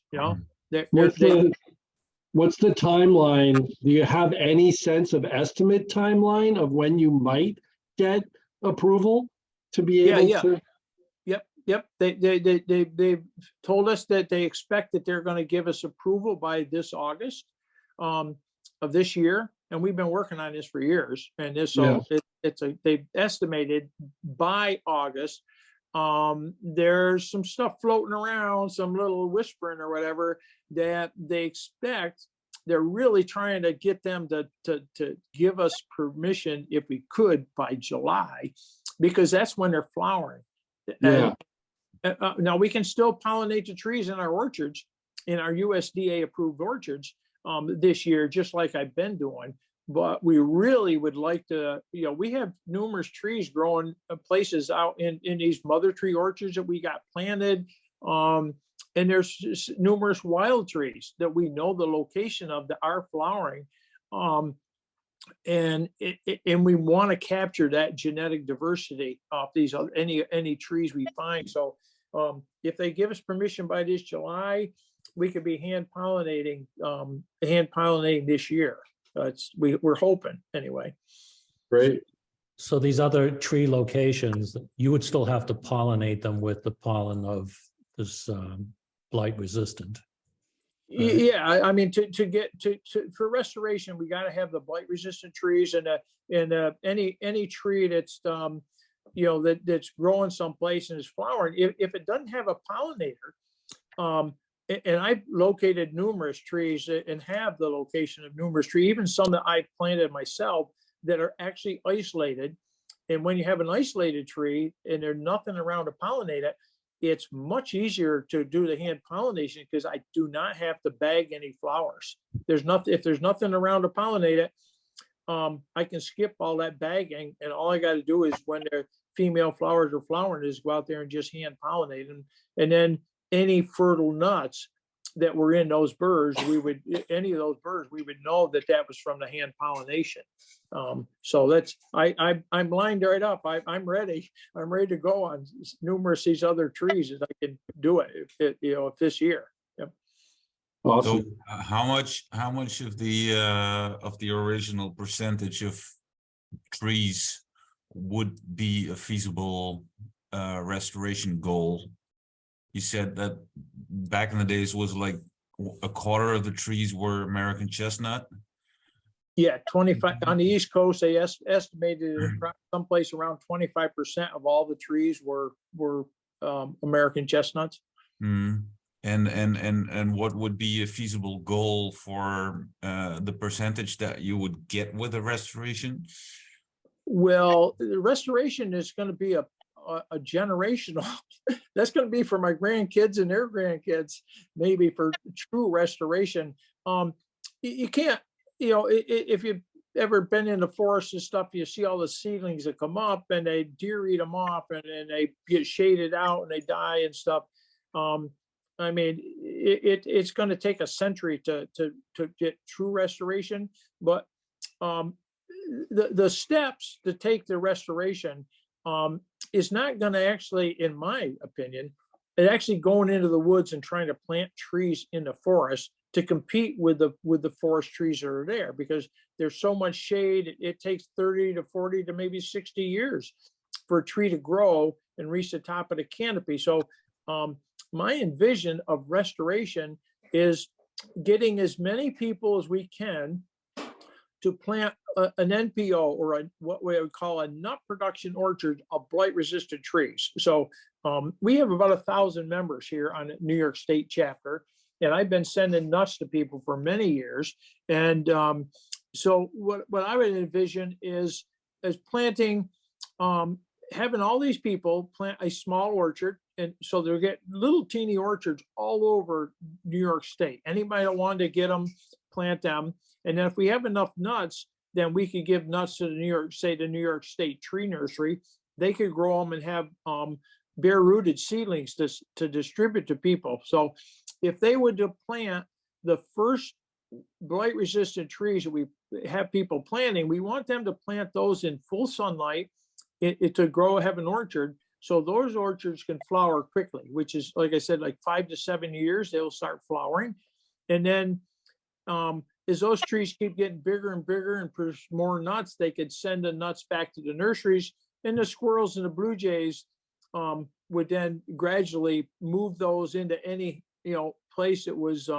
What's the timeline? Do you have any sense of estimate timeline of when you might get approval to be able to? Yep. They've told us that they expect that they're going to give us approval by this August of this year. And we've been working on this for years. And they've estimated by August There's some stuff floating around, some little whispering or whatever that they expect. They're really trying to get them to give us permission if we could by July, because that's when they're flowering. Yeah. Now we can still pollinate the trees in our orchards, in our USDA approved orchards this year, just like I've been doing. But we really would like to, we have numerous trees growing places out in these mother tree orchards that we got planted. And there's just numerous wild trees that we know the location of that are flowering. And we want to capture that genetic diversity of these any trees we find. So if they give us permission by this July, we could be hand pollinating this year. We're hoping anyway. Great. So these other tree locations, you would still have to pollinate them with the pollen of this blight resistant. Yeah, I mean, to get for restoration, we got to have the blight resistant trees, and any tree that's that's growing someplace and is flowering. If it doesn't have a pollinator, and I've located numerous trees and have the location of numerous trees, even some that I planted myself that are actually isolated. And when you have an isolated tree and there's nothing around to pollinate it, it's much easier to do the hand pollination because I do not have to bag any flowers. If there's nothing around to pollinate it, I can skip all that bagging, and all I got to do is when their female flowers are flowering is go out there and just hand pollinate them. And then any fertile nuts that were in those burrs, any of those burrs, we would know that was from the hand pollination. So that's, I'm lined right up. I'm ready. I'm ready to go on numerous these other trees that I can do it, if this year. Yep. Awesome. So how much of the original percentage of trees would be a feasible restoration goal? You said that back in the days was like a quarter of the trees were American chestnut. Yeah, 25 on the East Coast. They estimated someplace around 25% of all the trees were American chestnuts. Mm. And what would be a feasible goal for the percentage that you would get with a restoration? Well, the restoration is going to be a generational. That's going to be for my grandkids and their grandkids, maybe, for true restoration. You can't, if you've ever been in the forest and stuff, you see all the seedlings that come up and deer eat them off, and then they get shaded out and they die and stuff. I mean, it's going to take a century to get true restoration, but the steps to take the restoration is not going to actually, in my opinion, actually going into the woods and trying to plant trees in the forest to compete with the forest trees that are there, because there's so much shade. It takes 30 to 40 to maybe 60 years for a tree to grow and reach the top of the canopy. So my envision of restoration is getting as many people as we can to plant an NPO, or what we would call a nut production orchard of blight resistant trees. So we have about 1,000 members here on the New York State chapter, and I've been sending nuts to people for many years. And so what I would envision is planting, having all these people plant a small orchard. And so they'll get little teeny orchards all over New York State. Anybody that wanted to get them, plant them. And then if we have enough nuts, then we could give nuts to the New York State Tree Nursery. They could grow them and have bare rooted seedlings to distribute to people. So if they would to plant the first blight resistant trees that we have people planting, we want them to plant those in full sunlight to grow, have an orchard. So those orchards can flower quickly, which is, like I said, like 5 to 7 years, they'll start flowering. And then as those trees keep getting bigger and bigger and produce more nuts, they could send the nuts back to the nurseries, and the squirrels and the blue jays would then gradually move those into any place that was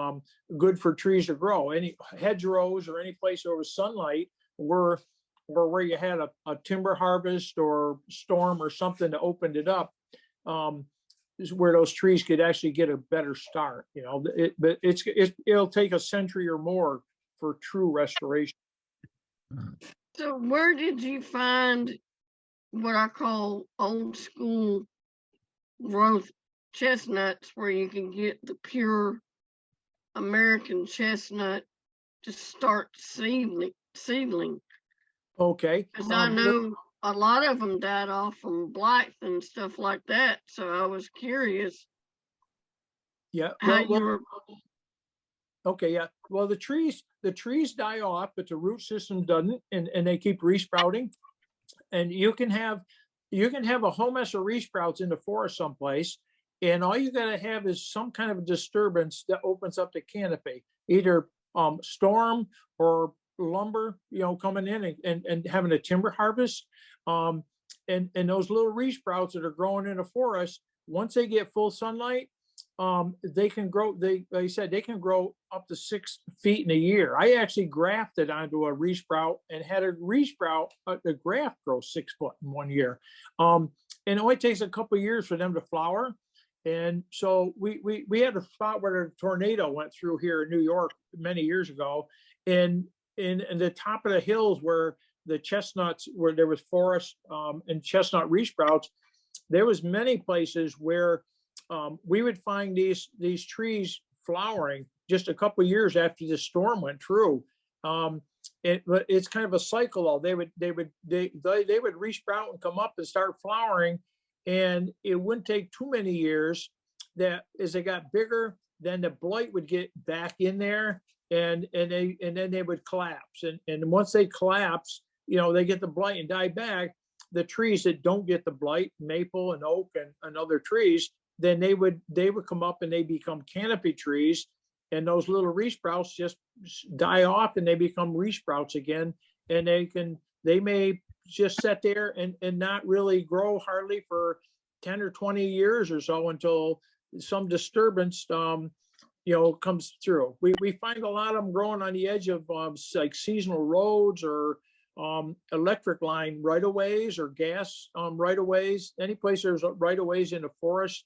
good for trees to grow. Any hedgerows or any place where was sunlight, or where you had a timber harvest or storm or something that opened it up, is where those trees could actually get a better start, you know, but it'll take a century or more for true restoration. So where did you find what I call old school growth chestnuts where you can get the pure American chestnut to start seedling? Okay. Because I know a lot of them died off from blight and stuff like that. So I was curious Yeah. how Well, you were. okay. Yeah. Well, the trees die off, but the root system doesn't, and they keep resprouting. And you can have a whole mess of resprouts in the forest someplace, and all you gotta have is some kind of a disturbance that opens up the canopy, either storm or lumber, you know, coming in and having a timber harvest. And those little resprouts that are growing in the forest, once they get full sunlight, they can grow, they said they can grow up to 6 feet in a year. I actually grafted onto a resprout and had a resprout, the graft grow 6 foot in 1 year. And it only takes a couple of years for them to flower. And so we had a spot where a tornado went through here in New York many years ago. And in the top of the hills where the chestnuts, where there was forest and chestnut resprouts, there was many places where we would find these trees flowering just a couple of years after the storm went through. But it's kind of a cycle though. They would resprout and come up and start flowering, and it wouldn't take too many years that as they got bigger, then the blight would get back in there, and then they would collapse. And once they collapse, you know, they get the blight and die back. The trees that don't get the blight, maple and oak and other trees, then they would come up and they become canopy trees, and those little resprouts just die off and they become resprouts again, and they may just sit there and not really grow hardly for 10 or 20 years or so until some disturbance you know, comes through. We find a lot of them growing on the edge of like seasonal roads or electric line right-of-ways or gas right-of-ways. Any place there's right-of-ways in the forest,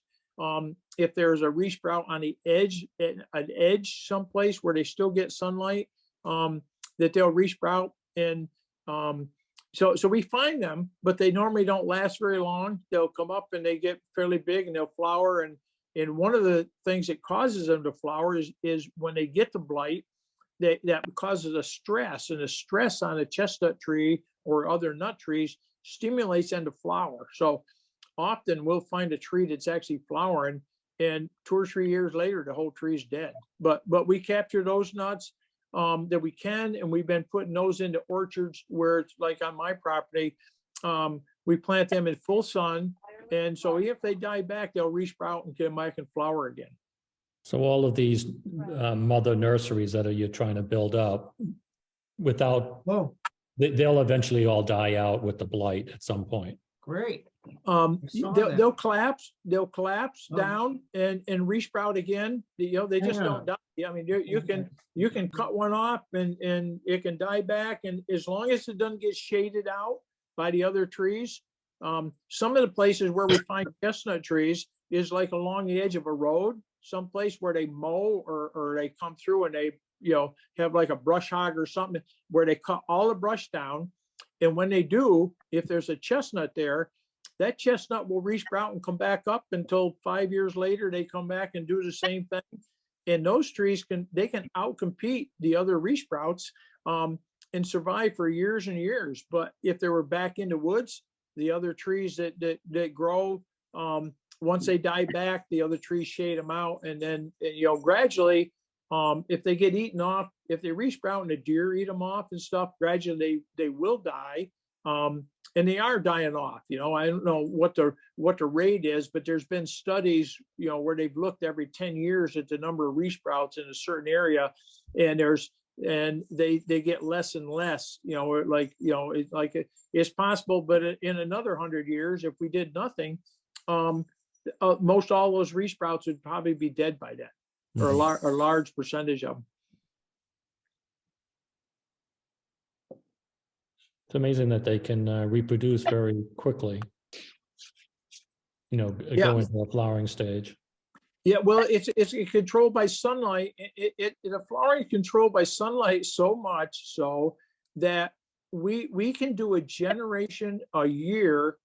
if there's a resprout on the edge, an edge someplace where they still get sunlight, that they'll resprout. And so we find them, but they normally don't last very long. They'll come up and they get fairly big and they'll flower. And one of the things that causes them to flower is when they get the blight, that causes a stress, and the stress on a chestnut tree or other nut trees stimulates them to flower. So often we'll find a tree that's actually flowering, and 2 or 3 years later, the whole tree's dead. But we capture those nuts that we can, and we've been putting those into orchards where it's like on my property. We plant them in full sun, and so if they die back, they'll resprout and come back and flower again. So all of these mother nurseries that you're trying to build up, without, Whoa, they'll eventually all die out with the blight at some point. great. saw that. They'll collapse Oh. down and resprout again. You know, they just don't die. I mean, you can cut one off and it can die back, and as long as it doesn't get shaded out by the other trees. Some of the places where we find chestnut trees is like along the edge of a road, someplace where they mow or they come through and they, you know, have like a brush hog or something where they cut all the brush down. And when they do, if there's a chestnut there, that chestnut will resprout and come back up until 5 years later, they come back and do the same thing. And those trees can outcompete the other resprouts and survive for years and years. But if they were back in the woods, the other trees that grow, once they die back, the other trees shade them out. And then, you know, gradually, if they get eaten off, if they resprout and the deer eat them off and stuff, gradually they will die. And they are dying off. You know, I don't know what the rate is, but there's been studies, you know, where they've looked every 10 years at the number of resprouts in a certain area, and they get less and less, you know, like, you know, it's possible, but in another 100 years, if we did nothing, most all those resprouts would probably be dead by then, or a large percentage of them. It's amazing that they can reproduce very quickly. Yeah. go into a flowering stage. Yeah, well, it's controlled by sunlight. The flowering is controlled by sunlight so much so that we can do a generation a year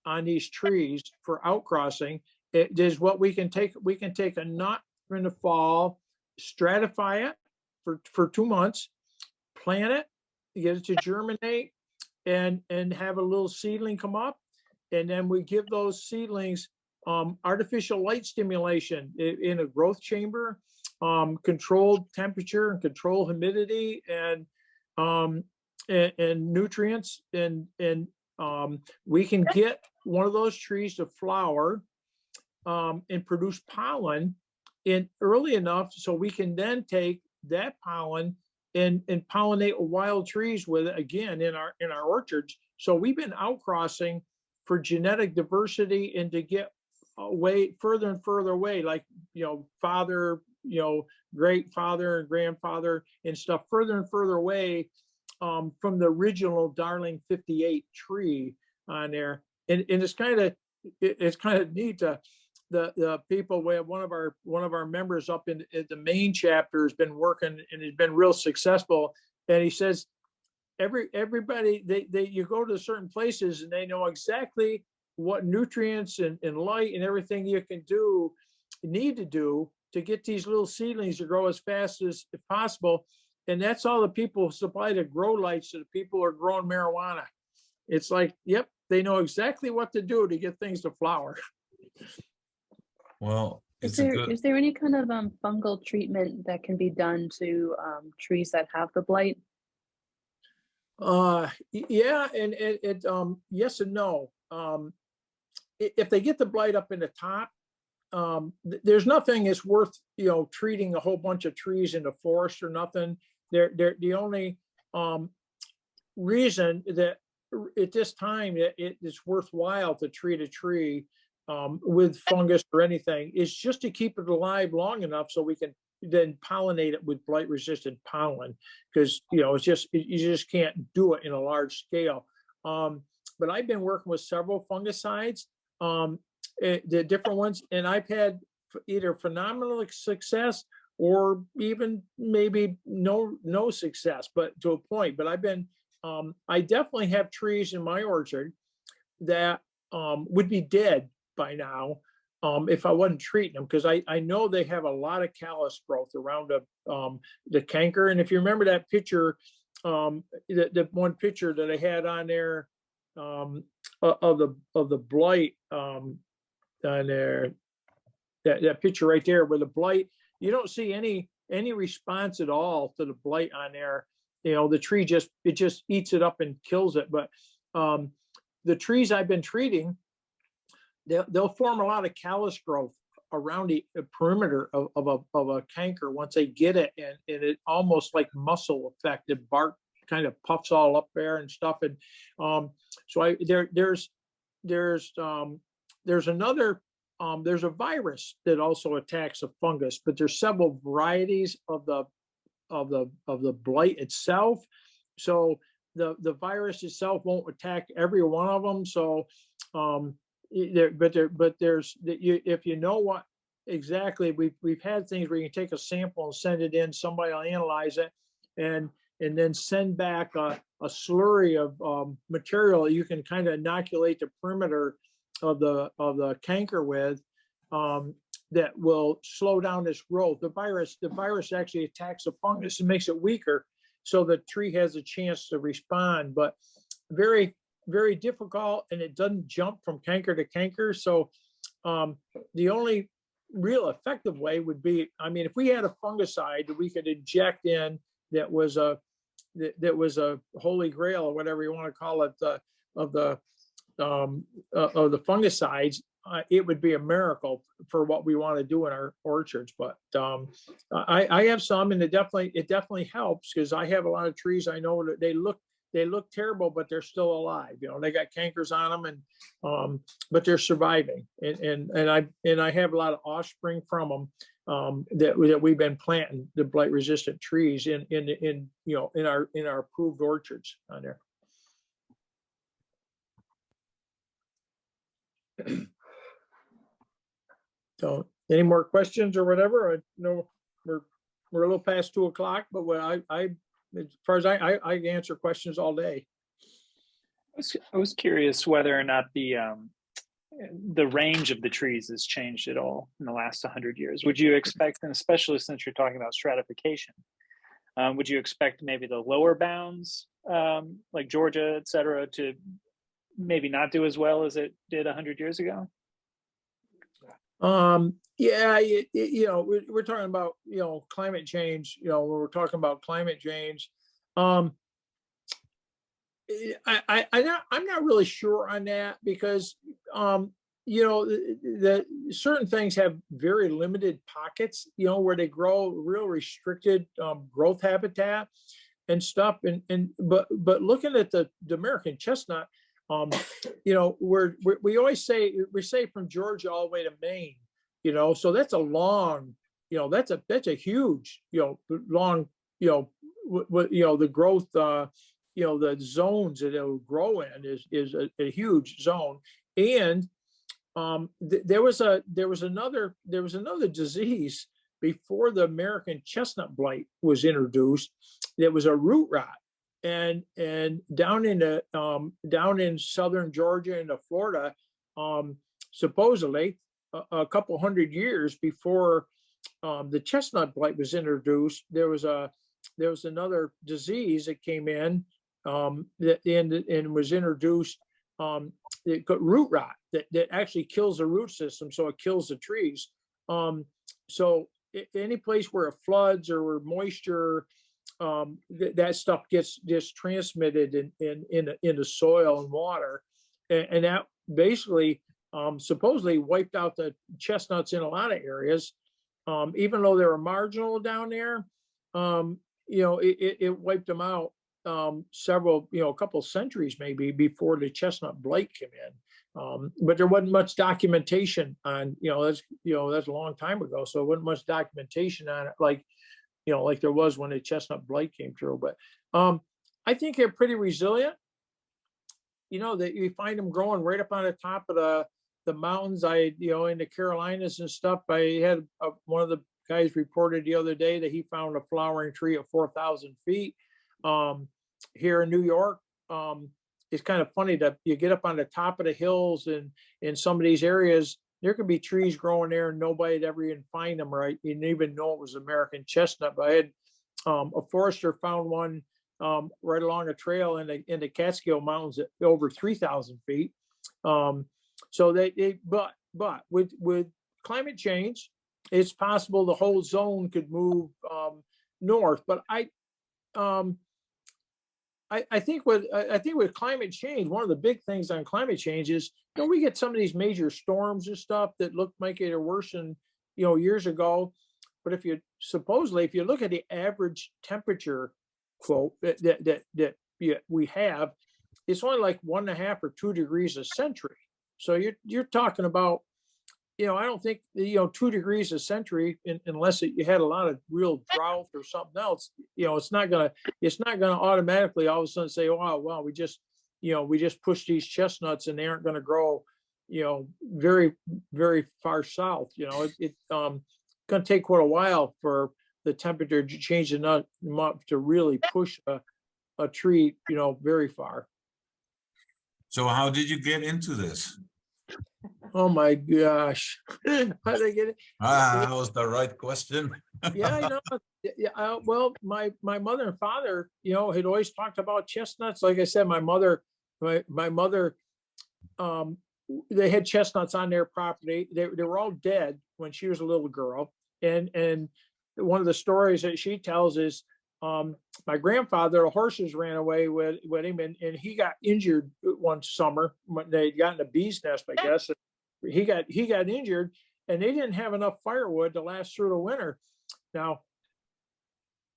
on these trees for outcrossing. It is what we can take. We can take a nut in the fall, stratify it for 2 months, plant it, get it to germinate, and have a little seedling come up, and then we give those seedlings artificial light stimulation in a growth chamber, controlled temperature and controlled humidity, and nutrients, and we can get one of those trees to flower and produce pollen in early enough so we can then take that pollen and pollinate wild trees with it again in our orchards. So we've been outcrossing for genetic diversity and to get away further and further away, like father, great father and grandfather and stuff, further and further away from the original Darling 58 tree on there. And it's kind of neat to the people. We have one of our members up in the main chapter has been working and has been real successful. And he says everybody you go to certain places and they know exactly what nutrients and light and everything you need to do to get these little seedlings to grow as fast as possible. And that's all the people supply to grow lights to the people who are growing marijuana. It's like, yep, they know exactly what to do to get things to flower. Well, Is there any kind of fungal treatment that can be done to trees that have the blight? Yeah, and yes and no. If they get the blight up in the top, there's nothing is worth treating a whole bunch of trees in the forest or nothing. They're the only reason that at this time that it's worthwhile to treat a tree with fungus or anything is just to keep it alive long enough so we can then pollinate it with blight resistant pollen, because you just can't do it in a large scale. But I've been working with several fungicides, the different ones, and I've had either phenomenal success or even maybe no success, but to a point. But I've been I definitely have trees in my orchard that would be dead by now if I wasn't treating them, because I know they have a lot of callus growth around the canker. And if you remember that picture, the one picture that I had on there of the blight on there, that picture right there where the blight, you don't see any response at all to the blight on there. The tree just eats it up and kills it. But the trees I've been treating, they'll form a lot of callus growth around the perimeter of a canker once they get it, and it almost like muscle effect. The bark kind of puffs all up there and stuff. And so there's another there's a virus that also attacks a fungus, but there's several varieties of the blight itself. So the virus itself won't attack every one of them. So but there's if you know what exactly, we've had things where you can take a sample and send it in, somebody will analyze it and then send back a slurry of material you can kind of inoculate the perimeter of the canker with, that will slow down this growth. The virus actually attacks the fungus and makes it weaker, so the tree has a chance to respond. But very, very difficult, and it doesn't jump from canker to canker. So the only real effective way would be, if we had a fungicide that we could inject in that was a holy grail or whatever you want to call it, of the fungicides, it would be a miracle for what we want to do in our orchards. But I have some, and it definitely helps, because I have a lot of trees. I know that they look terrible, but they're still alive. They got cankers on them, and but they're surviving. And I have a lot of offspring from them that we've been planting the blight resistant trees in our approved orchards on there. So any more questions or whatever? I know we're a little past 2 o'clock, but what as far as I answer questions all day. I was curious whether or not the range of the trees has changed at all in the last 100 years. Would you expect, and especially since you're talking about stratification, would you expect maybe the lower bounds, like Georgia, et cetera, to maybe not do as well as it did 100 years ago? Yeah, you know, we're talking about, you know, climate change, you know, we're talking about climate change. I'm not really sure on that because, you know, the certain things have very limited pockets, you know, where they grow real restricted growth habitat and stuff. But looking at the American chestnut, you know, we always say, we say from Georgia all the way to Maine, you know, so that's a long, you know, that's a huge, you know, long, you know, you know, the growth, you know, the zones that it'll grow in is a huge zone. And there was another disease before the American chestnut blight was introduced. There was a root rot, and down in southern Georgia into Florida, supposedly a couple hundred years before the chestnut blight was introduced, there was another disease that came in and was introduced. It got root rot that actually kills the root system, so it kills the trees. So any place where it floods or where moisture, that stuff gets transmitted in the soil and water, and that basically supposedly wiped out the chestnuts in a lot of areas, even though they were marginal down there. You know, it wiped them out several, you know, a couple centuries maybe before the chestnut blight came in. But there wasn't much documentation on, you know, that's a long time ago. So there wasn't much documentation on it, like, you know, like there was when the chestnut blight came through. But I think they're pretty resilient. You know, that you find them growing right up on the top of the mountains. You know, in the Carolinas and stuff. I had one of the guys reported the other day that he found a flowering tree at 4,000 feet. Here in New York, it's kind of funny that you get up on the top of the hills and in some of these areas, there could be trees growing there and nobody'd ever even find them, right? You didn't even know it was American chestnut. But I had a forester found one right along a trail in the Catskill Mountains at over 3,000 feet. So but with climate change, it's possible the whole zone could move north. But I think with climate change, one of the big things on climate change is, you know, we get some of these major storms and stuff that look like they're worse than, you know, years ago. But if you look at the average temperature quote that we have, it's only like 1.5 or 2 degrees a century. So you're talking about, you know, I don't think, you know, 2 degrees a century, unless you had a lot of real drought or something else, you know, it's not gonna automatically all of a sudden say, oh, well, we just push these chestnuts and they aren't going to grow, you know, very, very far south. You know, it's going to take quite a while for the temperature to change enough to really push a tree, you know, very far. So how did you get into this? Oh my gosh. How did I get it? That was the right question. Yeah, I know. Yeah, well, my mother and father, you know, had always talked about chestnuts. Like I said, my mother, they had chestnuts on their property. They were all dead when she was a little girl. And one of the stories that she tells is my grandfather, the horses ran away with him, and he got injured one summer when they got in a bee's nest, I guess. He got injured, and they didn't have enough firewood to last through the winter. Now,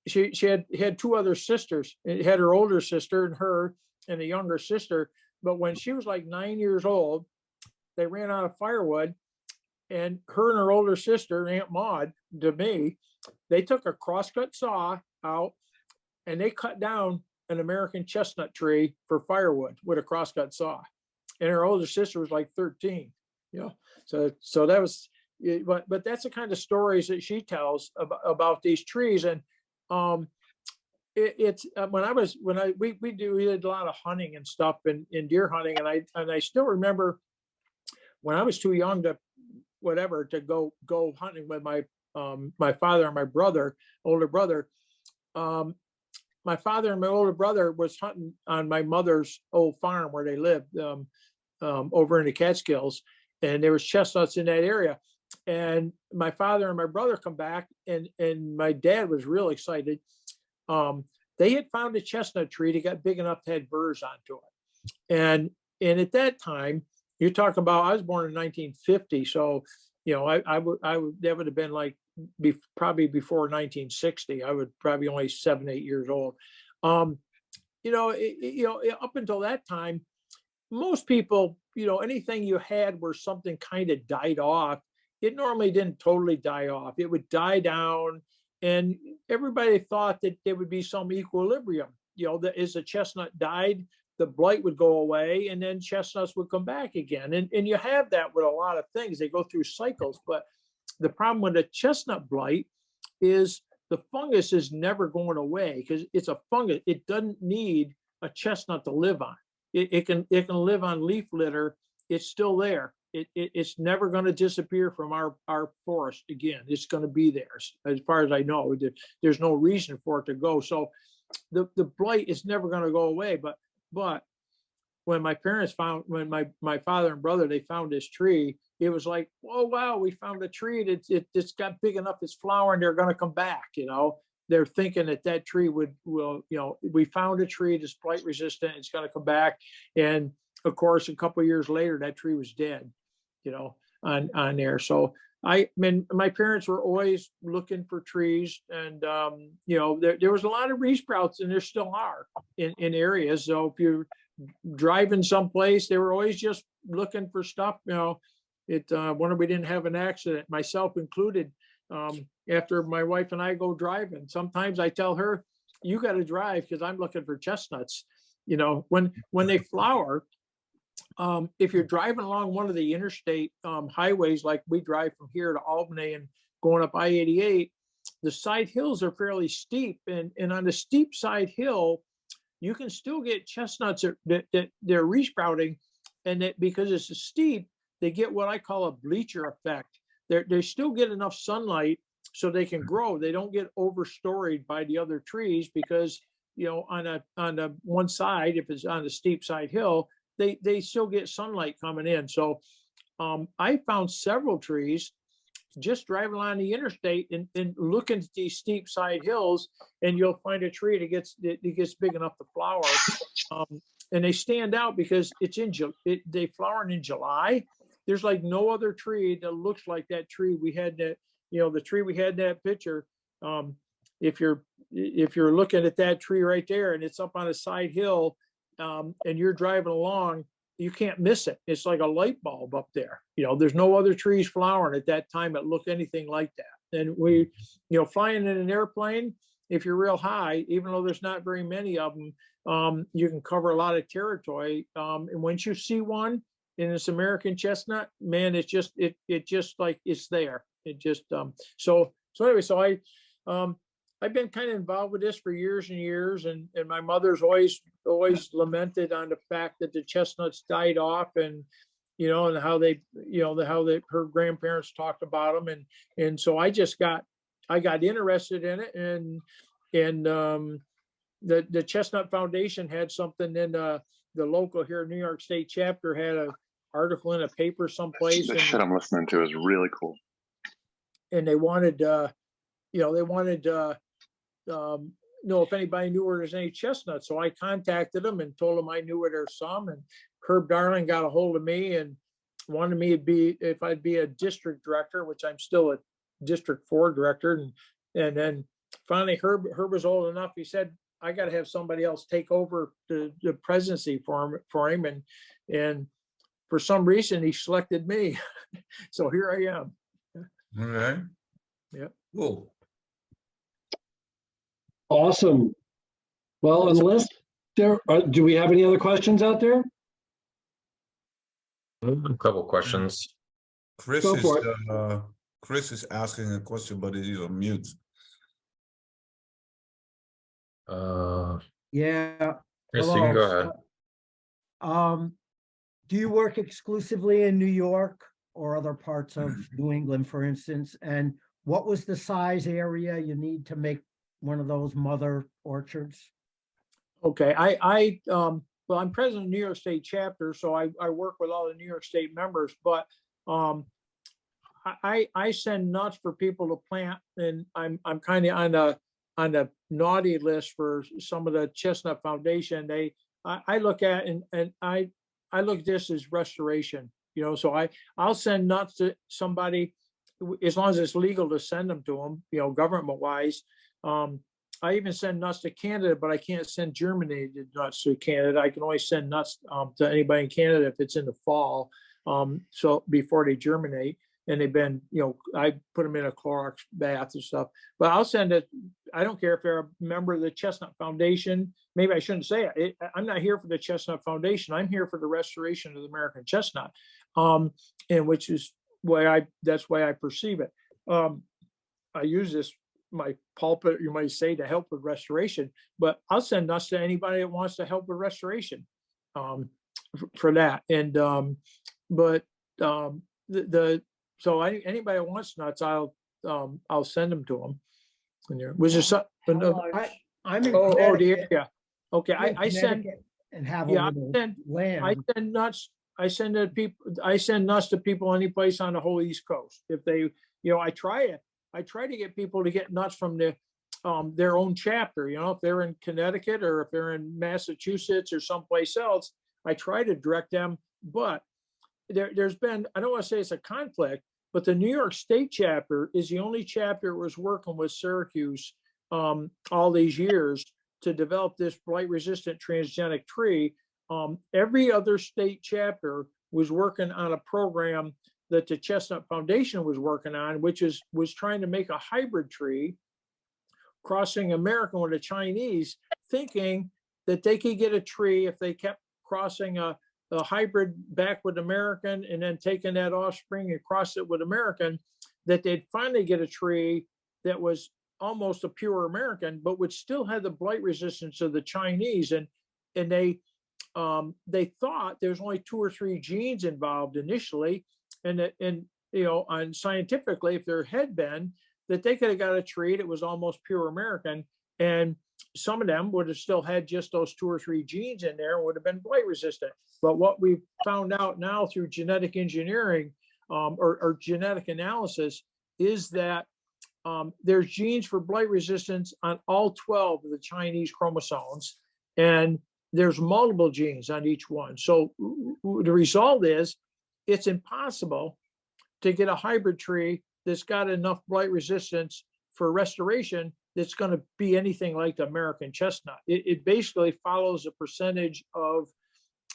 she had 2 other sisters. It had her older sister and her and a younger sister. But when she was like 9 years old, they ran out of firewood, and her and her older sister, Aunt Maud, to me, they took a crosscut saw out and they cut down an American chestnut tree for firewood with a crosscut saw. And her older sister was like 13. You know, so that was, but that's the kind of stories that she tells about these trees. And it's we did a lot of hunting and stuff and deer hunting, and I still remember when I was too young to go hunting with my my father and my older brother. My father and my older brother was hunting on my mother's old farm where they lived over in the Catskills, and there was chestnuts in that area. And my father and my brother come back, and my dad was real excited. They had found a chestnut tree that got big enough to have burrs onto it. And at that time, you're talking about, I was born in 1950. So, you know, that would have been like probably before 1960. I would probably only 7, 8 years old. You know, up until that time, most people, you know, anything you had where something kind of died off, it normally didn't totally die off. It would die down, and everybody thought that there would be some equilibrium. You know, that as the chestnut died, the blight would go away, and then chestnuts would come back again. And you have that with a lot of things. They go through cycles. But the problem with the chestnut blight is the fungus is never going away because it's a fungus. It doesn't need a chestnut to live on. It can live on leaf litter. It's still there. It's never going to disappear from our forest again. It's going to be there. As far as I know, there's no reason for it to go. So the blight is never going to go away. But when my parents when my father and brother, they found this tree, it was like, oh, wow, we found a tree that's got big enough, it's flowering, they're going to come back, you know. They're thinking that tree will, you know, we found a tree that's blight resistant, it's going to come back. And of course, a couple of years later, that tree was dead, you know, on there. So I mean, my parents were always looking for trees, and you know, there was a lot of resprouts, and there still are in areas. So if you're driving someplace, they were always just looking for stuff. You know, wonder we didn't have an accident, myself included. After my wife and I go driving, sometimes I tell her, "You got to drive because I'm looking for chestnuts." You know, when they flower. If you're driving along one of the interstate highways, like we drive from here to Albany and going up I-88, the side hills are fairly steep. And on the steep side hill, you can still get chestnuts that they're resprouting. And that because it's steep, they get what I call a bleacher effect. They still get enough sunlight so they can grow. They don't get overstoried by the other trees because, you know, on the one side, if it's on the steep side hill, they still get sunlight coming in. So I found several trees just driving along the interstate and looking at these steep side hills, and you'll find a tree that gets big enough to flower. And they stand out because they flower in July. There's like no other tree that looks like that tree we had that, you know, the tree we had in that picture. If you're looking at that tree right there and it's up on a side hill, and you're driving along, you can't miss it. It's like a light bulb up there. You know, there's no other trees flowering at that time that look anything like that. And we, you know, flying in an airplane, if you're real high, even though there's not very many of them, you can cover a lot of territory. And once you see one in this American chestnut, man, it's just like it's there. It just so anyway, so I've been kind of involved with this for years and years, and my mother's always lamented on the fact that the chestnuts died off, and you know, and how her grandparents talked about them, and so I got interested in it, and the Chestnut Foundation had something in the local here New York State chapter had an article in a paper someplace. The shit I'm listening to is really cool. And they wanted know if anybody knew where there's any chestnuts. So I contacted them and told them I knew where there's some. And Herb Darling got a hold of me and wanted me to be, if I'd be a district director, which I'm still a District 4 director. And then finally Herb was old enough. He said, I got to have somebody else take over the presidency for him. And for some reason he selected me. So here I am. All right. Yeah. Cool. Awesome. Well, unless there are, do we have any other questions out there? A couple questions. Chris Go is for it. Chris is asking a question, but he's on mute. Yeah. Chris, you can go Hello. ahead. Do you work exclusively in New York or other parts of New England, for instance? And what was the size area you need to make one of those mother orchards? Okay, well, I'm president of New York State chapter, so I work with all the New York State members, but I send nuts for people to plant, and I'm kind of on the naughty list for some of the Chestnut Foundation. I look at and I look at this as restoration, you know, so I'll send nuts to somebody as long as it's legal to send them to them, you know, government wise. I even send nuts to Canada, but I can't send germinated nuts to Canada. I can only send nuts to anybody in Canada if it's in the fall, so before they germinate. And they've been, you know, I put them in a Clorox bath and stuff. But I'll send it. I don't care if they're a member of the Chestnut Foundation. Maybe I shouldn't say it. I'm not here for the Chestnut Foundation. I'm here for the restoration of the American chestnut, and which is that's why I perceive it. I use this, my pulpit, you might say, to help with restoration, but I'll send nuts to anybody that wants to help with restoration for that. And so anybody that wants nuts, I'll send them to them. And there was just I'm in the Connecticut. area. Okay, I'm in I send Connecticut and have a yeah, little I land. send nuts. I send nuts to people any place on the whole East Coast. If they, you know, I try to get people to get nuts from their own chapter. You know, if they're in Connecticut or if they're in Massachusetts or someplace else, I try to direct them. But there's been, I don't want to say it's a conflict, but the New York State chapter is the only chapter that was working with Syracuse all these years to develop this blight-resistant transgenic tree. Every other state chapter was working on a program that the Chestnut Foundation was working on, which was trying to make a hybrid tree, crossing American with the Chinese, thinking that they could get a tree if they kept crossing a hybrid back with American and then taking that offspring and cross it with American, that they'd finally get a tree that was almost a pure American, but would still have the blight resistance of the Chinese. And they thought there's only 2 or 3 genes involved initially. And you know, and scientifically, if there had been, that they could have got a tree that was almost pure American. And some of them would have still had just those 2 or 3 genes in there and would have been blight resistant. But what we've found out now through genetic engineering or genetic analysis is that there's genes for blight resistance on all 12 of the Chinese chromosomes, and there's multiple genes on each one. So the result is it's impossible to get a hybrid tree that's got enough blight resistance for restoration that's going to be anything like the American chestnut. It basically follows a percentage of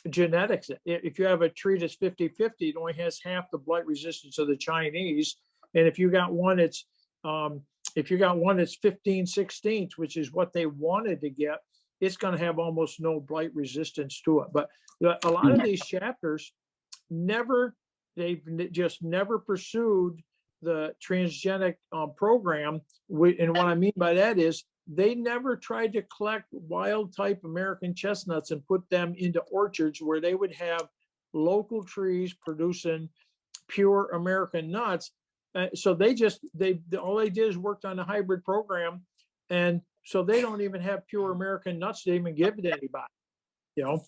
genetics. If you have a tree that's 50-50, it only has half the blight resistance of the Chinese. And if you got one that's 15/16, which is what they wanted to get, it's going to have almost no blight resistance to it. But a lot of these chapters they've just never pursued the transgenic program. And what I mean by that is they never tried to collect wild type American chestnuts and put them into orchards where they would have local trees producing pure American nuts. So all they did is worked on a hybrid program. And so they don't even have pure American nuts to even give to anybody, you know.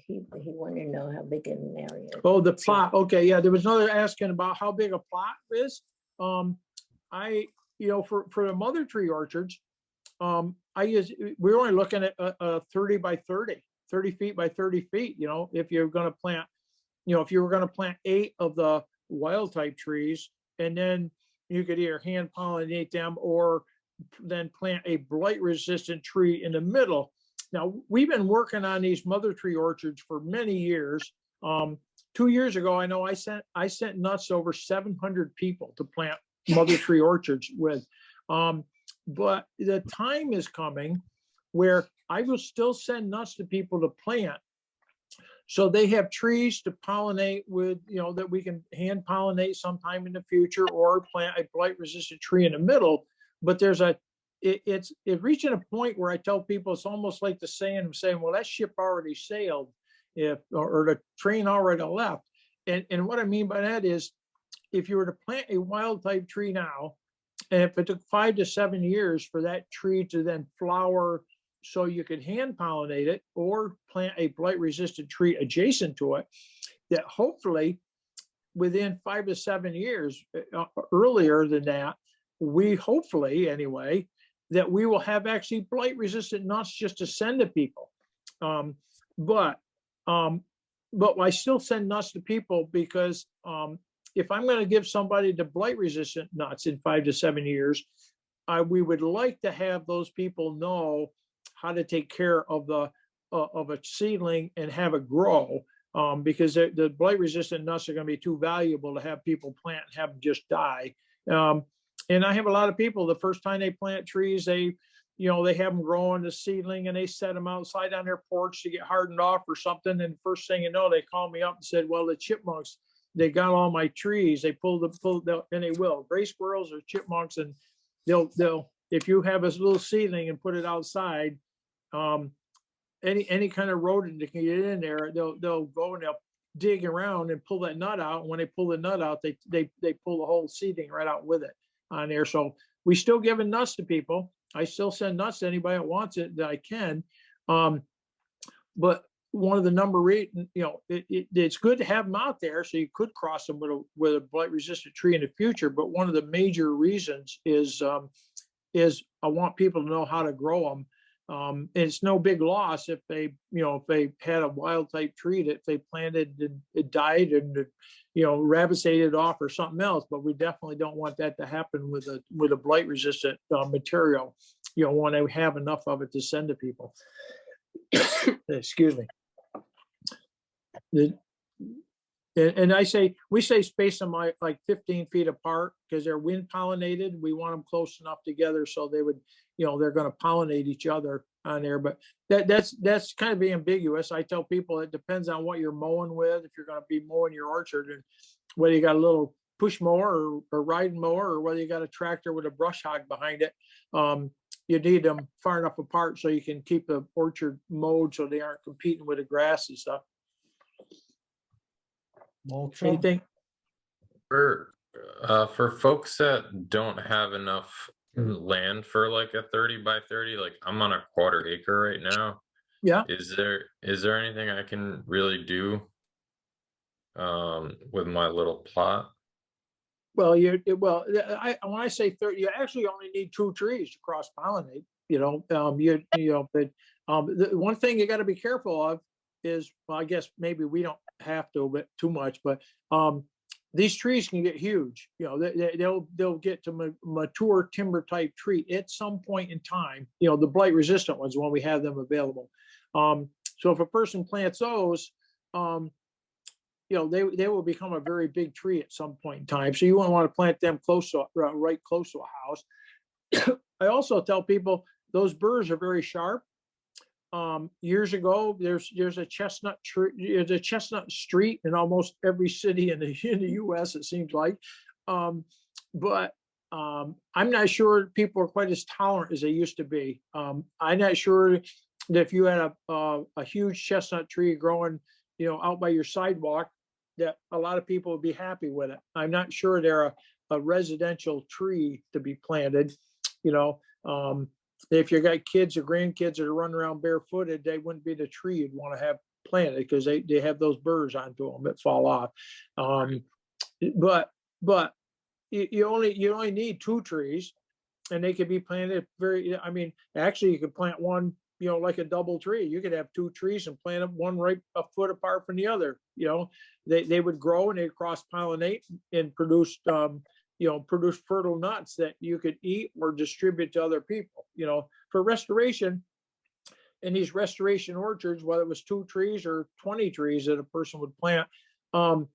He wanted to know how big an area. Oh, the plot. Okay, yeah. There was another asking about how big a plot is. You know, for the mother tree orchards, we're only looking at a 30 by 30 feet by 30 feet. You know, if you're going to plant, you know, if you were going to plant 8 of the wild type trees, and then you could either hand pollinate them or then plant a blight resistant tree in the middle. Now, we've been working on these mother tree orchards for many years. 2 years ago, I know I sent nuts to over 700 people to plant mother tree orchards with. But the time is coming where I will still send nuts to people to plant. So they have trees to pollinate with, that we can hand pollinate sometime in the future, or plant a blight resistant tree in the middle. But it's reaching a point where I tell people it's almost like the saying, well, that ship already sailed, or the train already left. And what I mean by that is, if you were to plant a wild type tree now, and if it took 5 to 7 years for that tree to then flower so you could hand pollinate it, or plant a blight resistant tree adjacent to it, that hopefully within 5 to 7 years, earlier than that, we hopefully anyway, that we will have actually blight resistant nuts just to send to people. But I still send nuts to people because if I'm going to give somebody the blight resistant nuts in 5 to 7 years, we would like to have those people know how to take care of a seedling and have it grow, because the blight resistant nuts are going to be too valuable to have people plant and have them just die. And I have a lot of people, the first time they plant trees, they have them growing the seedling and they set them outside on their porch to get hardened off or something. And first thing you know, they call me up and said, well, the chipmunks, they got all my trees. They and they will. Gray squirrels or chipmunks, and they'll if you have a little seedling and put it outside, any kind of rodent that can get in there, they'll go and they'll dig around and pull that nut out. And when they pull the nut out, they pull the whole seedling right out with it on there. So we still giving nuts to people. I still send nuts to anybody that wants it that I can. But one of the it's good to have them out there so you could cross them with a blight resistant tree in the future. But one of the major reasons is I want people to know how to grow them. And it's no big loss if they had a wild type tree that they planted and it died and rabbits ate it off or something else. But we definitely don't want that to happen with a blight resistant material. When they have enough of it to send to people. Excuse me. And we say space them like 15 feet apart because they're wind pollinated. We want them close enough together so they would, they're going to pollinate each other on there. But that's kind of ambiguous. I tell people it depends on what you're mowing with. If you're going to be mowing your orchard, and whether you got a little push mower or riding mower, or whether you got a tractor with a brush hog behind it, you need them far enough apart so you can keep the orchard mowed so they aren't competing with the grass and stuff. Anything? For folks that don't have enough land for like a 30 by 30, like I'm on a 1/4 acre right now. Yeah. Is there anything I can really do with my little plot? Well, when I say 30, you actually only need 2 trees to cross pollinate. But the one thing you got to be careful of is, well, I guess maybe we don't have to, but too much. But these trees can get huge. They'll get to mature timber type tree at some point in time. The blight resistant ones when we have them available. So if a person plants those, they will become a very big tree at some point in time. So you wouldn't want to plant them right close to a house. I also tell people those burrs are very sharp. Years ago, there's a chestnut tree, there's a chestnut street in almost every city in the U.S. It seems like, but I'm not sure people are quite as tolerant as they used to be. I'm not sure that if you had a huge chestnut tree growing, out by your sidewalk, that a lot of people would be happy with it. I'm not sure they're a residential tree to be planted. If you got kids or grandkids that are running around barefooted, they wouldn't be the tree you'd want to have planted because they have those burrs onto them that fall off. But you only need 2 trees, and they could be planted actually you could plant one, like a double tree. You could have 2 trees and plant them one right a foot apart from the other. They would grow and they cross pollinate and produce produce fertile nuts that you could eat or distribute to other people. For restoration, in these restoration orchards, whether it was 2 trees or 20 trees that a person would plant, I'm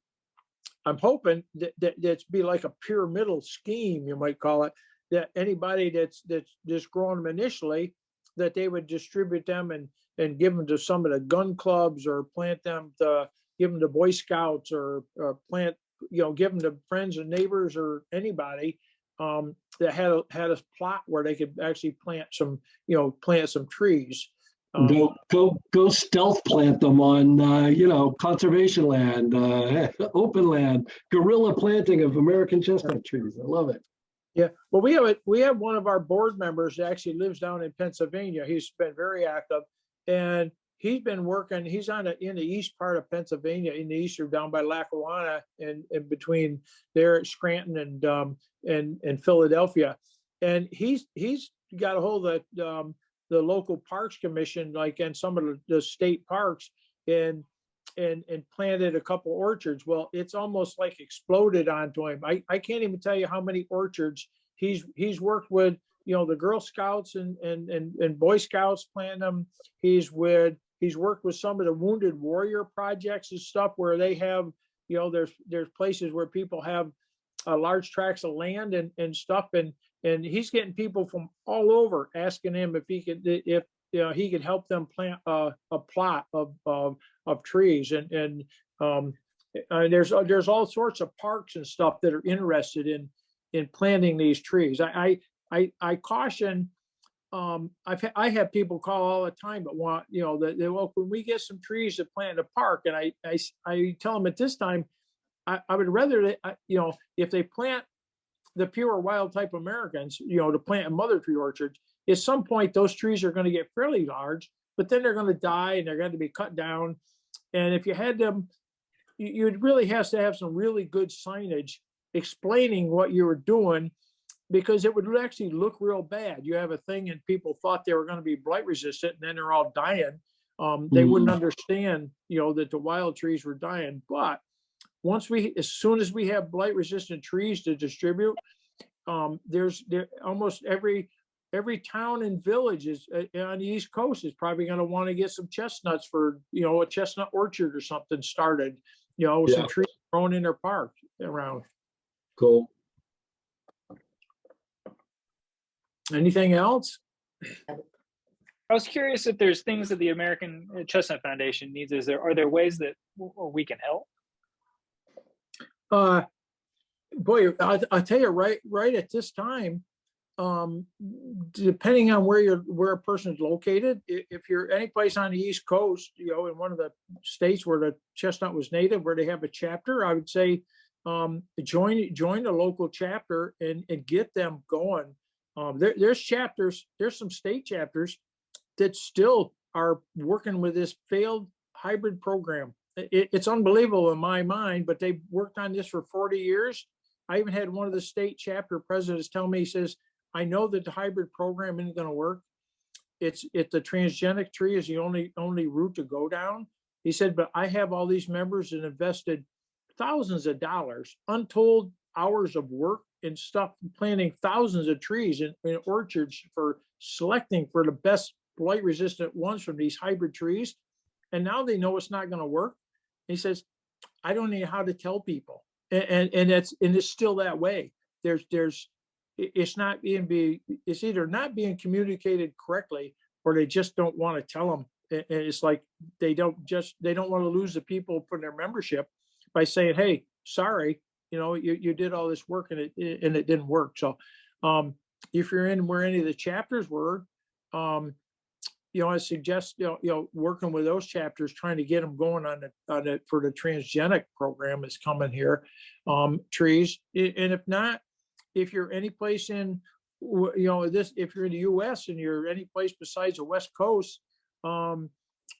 hoping that's be like a pyramidal scheme, you might call it, that anybody that's just growing them initially, that they would distribute them and give them to some of the gun clubs, or plant them to give them to Boy Scouts, or plant, give them to friends and neighbors or anybody that had a plot where they could actually plant some trees. Go stealth plant them on conservation land, open land, guerrilla planting of American chestnut trees. I love it. Yeah, well, we have one of our board members that actually lives down in Pennsylvania. He's been very active, and he's been working. He's in the east part of Pennsylvania, in the eastern, down by Lackawanna, and between there at Scranton and Philadelphia, and he's got a hold of the local parks commission, like, and some of the state parks, and planted a couple orchards. Well, it's almost like exploded onto him. I can't even tell you how many orchards he's worked with, the Girl Scouts and Boy Scouts planting them. He's worked with some of the Wounded Warrior projects and stuff, where they have, there's places where people have large tracts of land and stuff, and he's getting people from all over asking him if he could help them plant a plot of trees, and there's all sorts of parks and stuff that are interested in planting these trees. I caution. I have people call all the time, but want well, when we get some trees to plant in a park, and I tell them at this time, I would rather if they plant the pure wild type Americans, to plant in mother tree orchards, at some point those trees are going to get fairly large, but then they're going to die and they're going to be cut down. And if you had them, you'd really have to have some really good signage explaining what you were doing, because it would actually look real bad. You have a thing and people thought they were going to be blight resistant, and then they're all dying. They wouldn't understand, that the wild trees were dying. But as soon as we have blight resistant trees to distribute, almost every town and village is on the East Coast is probably going to want to get some chestnuts for, a chestnut orchard or something started, some trees grown in their park around. Cool. Anything else? I was curious if there's things that the American Chestnut Foundation needs. Are there ways that we can help? Boy, I'll tell you right at this time, depending on where a person is located, if you're any place on the East Coast, in one of the states where the chestnut was native, where they have a chapter, I would say join the local chapter and get them going. There's chapters, there's some state chapters that still are working with this failed hybrid program. It's unbelievable in my mind, but they've worked on this for 40 years. I even had one of the state chapter presidents tell me, he says, I know that the hybrid program isn't going to work. It's the transgenic tree is the only route to go down. He said, but I have all these members that invested thousands of dollars, untold hours of work and stuff, planting thousands of trees in orchards for selecting for the best blight resistant ones from these hybrid trees. And now they know it's not going to work. He says, I don't know how to tell people. And it's still that way. It's either not being communicated correctly, or they just don't want to tell them. And it's like they don't want to lose the people from their membership by saying, hey, sorry, you did all this work and it didn't work. So if you're in where any of the chapters were, I suggest working with those chapters, trying to get them going on it for the transgenic program that's coming here, trees. And if not, if you're any place in, if you're in the U.S. and you're any place besides the West Coast,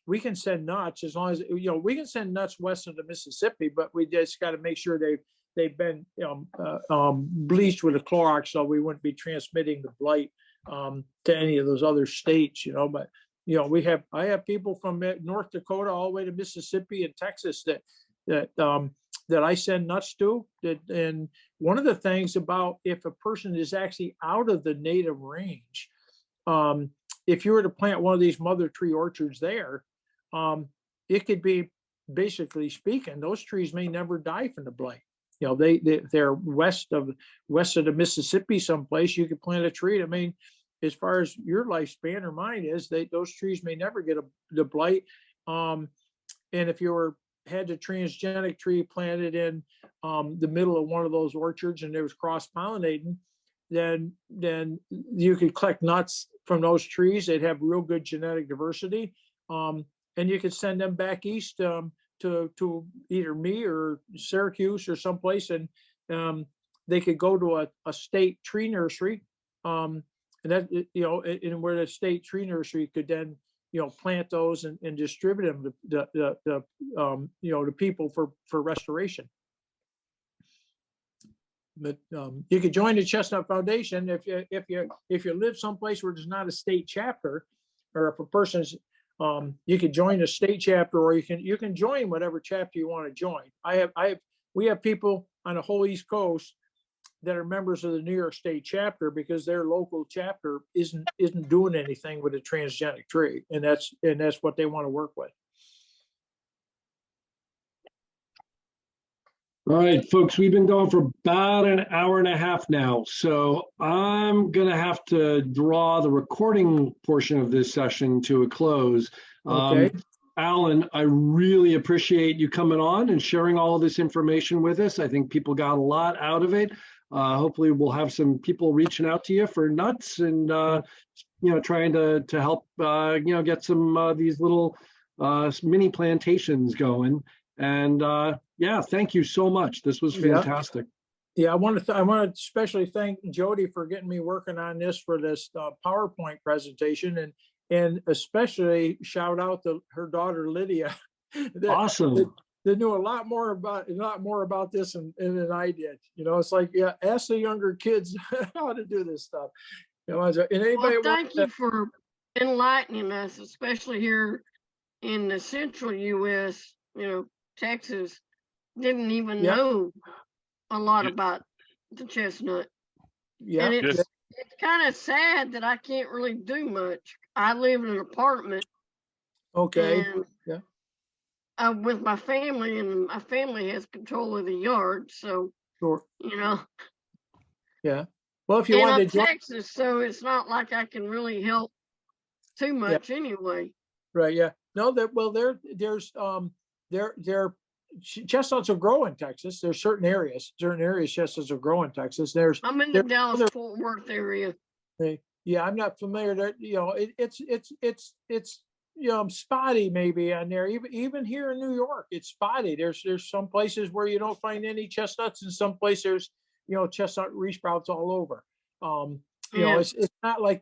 we can send nuts as long as we can send nuts west of the Mississippi, but we just got to make sure they've been bleached with a Clorox, so we wouldn't be transmitting the blight to any of those other states, but I have people from North Dakota all the way to Mississippi and Texas that I send nuts to. And one of the things about if a person is actually out of the native range, if you were to plant one of these mother tree orchards there, it could be, basically speaking, those trees may never die from the blight. They're west of the Mississippi someplace. You could plant a tree that may as far as your lifespan or mine is, those trees may never get the blight. And if you had a transgenic tree planted in the middle of one of those orchards and there was cross-pollinating, then you could collect nuts from those trees. They'd have real good genetic diversity. And you could send them back east to either me or Syracuse or someplace, and they could go to a state tree nursery. And that, and where the state tree nursery could then, plant those and distribute them to people for restoration. But you could join the Chestnut Foundation if you live someplace where there's not a state chapter, or if a person's you could join a state chapter, or you can join whatever chapter you want to join. We have people on the whole East Coast that are members of the New York State chapter because their local chapter isn't doing anything with a transgenic tree, and that's what they want to work with. All right, folks, we've been going for about an hour and a half now, so I'm going to have to draw the recording portion of this session to a close. Okay. Alan, I really appreciate you coming on and sharing all of this information with us. I think people got a lot out of it. Hopefully we'll have some people reaching out to you for nuts and, trying to help, get some these little mini plantations going. And yeah, thank you so much. This was fantastic. Yeah, I want to especially thank Jody for getting me working on this for this PowerPoint presentation, and especially shout out to her daughter Lydia. Awesome. They knew a lot more about this than I did. It's like, yeah, ask the younger kids how to do this stuff. And anybody. Well, thank you for enlightening us, especially here in the central U.S. Texas didn't even know a lot about the chestnut. Yeah, and it's kind of sad that I can't really do much. I live in an apartment. Okay. And, with my family, and my family has control of the yard, so sure. Yeah. Well, if you want to join Texas, so it's not like I can really help too much anyway. Right. Yeah. No. Chestnuts will grow in Texas. There's certain areas chestnuts will grow in Texas. I'm in the Dallas-Fort Worth area. Yeah, I'm not familiar. It's spotty maybe on there. Even here in New York, it's spotty. There's some places where you don't find any chestnuts, and some places there's chestnut resprouts all over. It's not like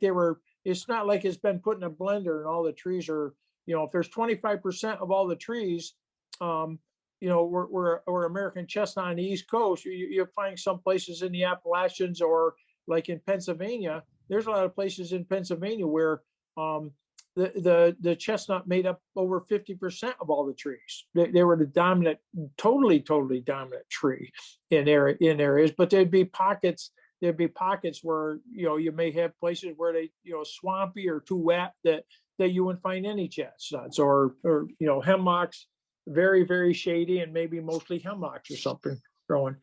it's not like it's been put in a blender and all the trees are, if there's 25% of all the trees, we're American chestnut on the East Coast. You find some places in the Appalachians, or like in Pennsylvania. There's a lot of places in Pennsylvania where the chestnut made up over 50% of all the trees. They were the dominant, totally dominant tree in areas. But there'd be pockets where you may have places where they swampy or too wet that you wouldn't find any chestnuts, or hemlocks, very, very shady, and maybe mostly hemlocks or something growing.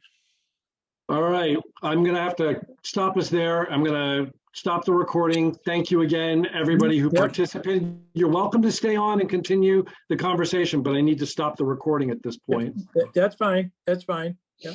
All right, I'm going to have to stop us there. I'm going to stop the recording. Thank you again, everybody who participated. You're welcome to stay on and continue the conversation, but I need to stop the recording at this point. That's fine. Yeah.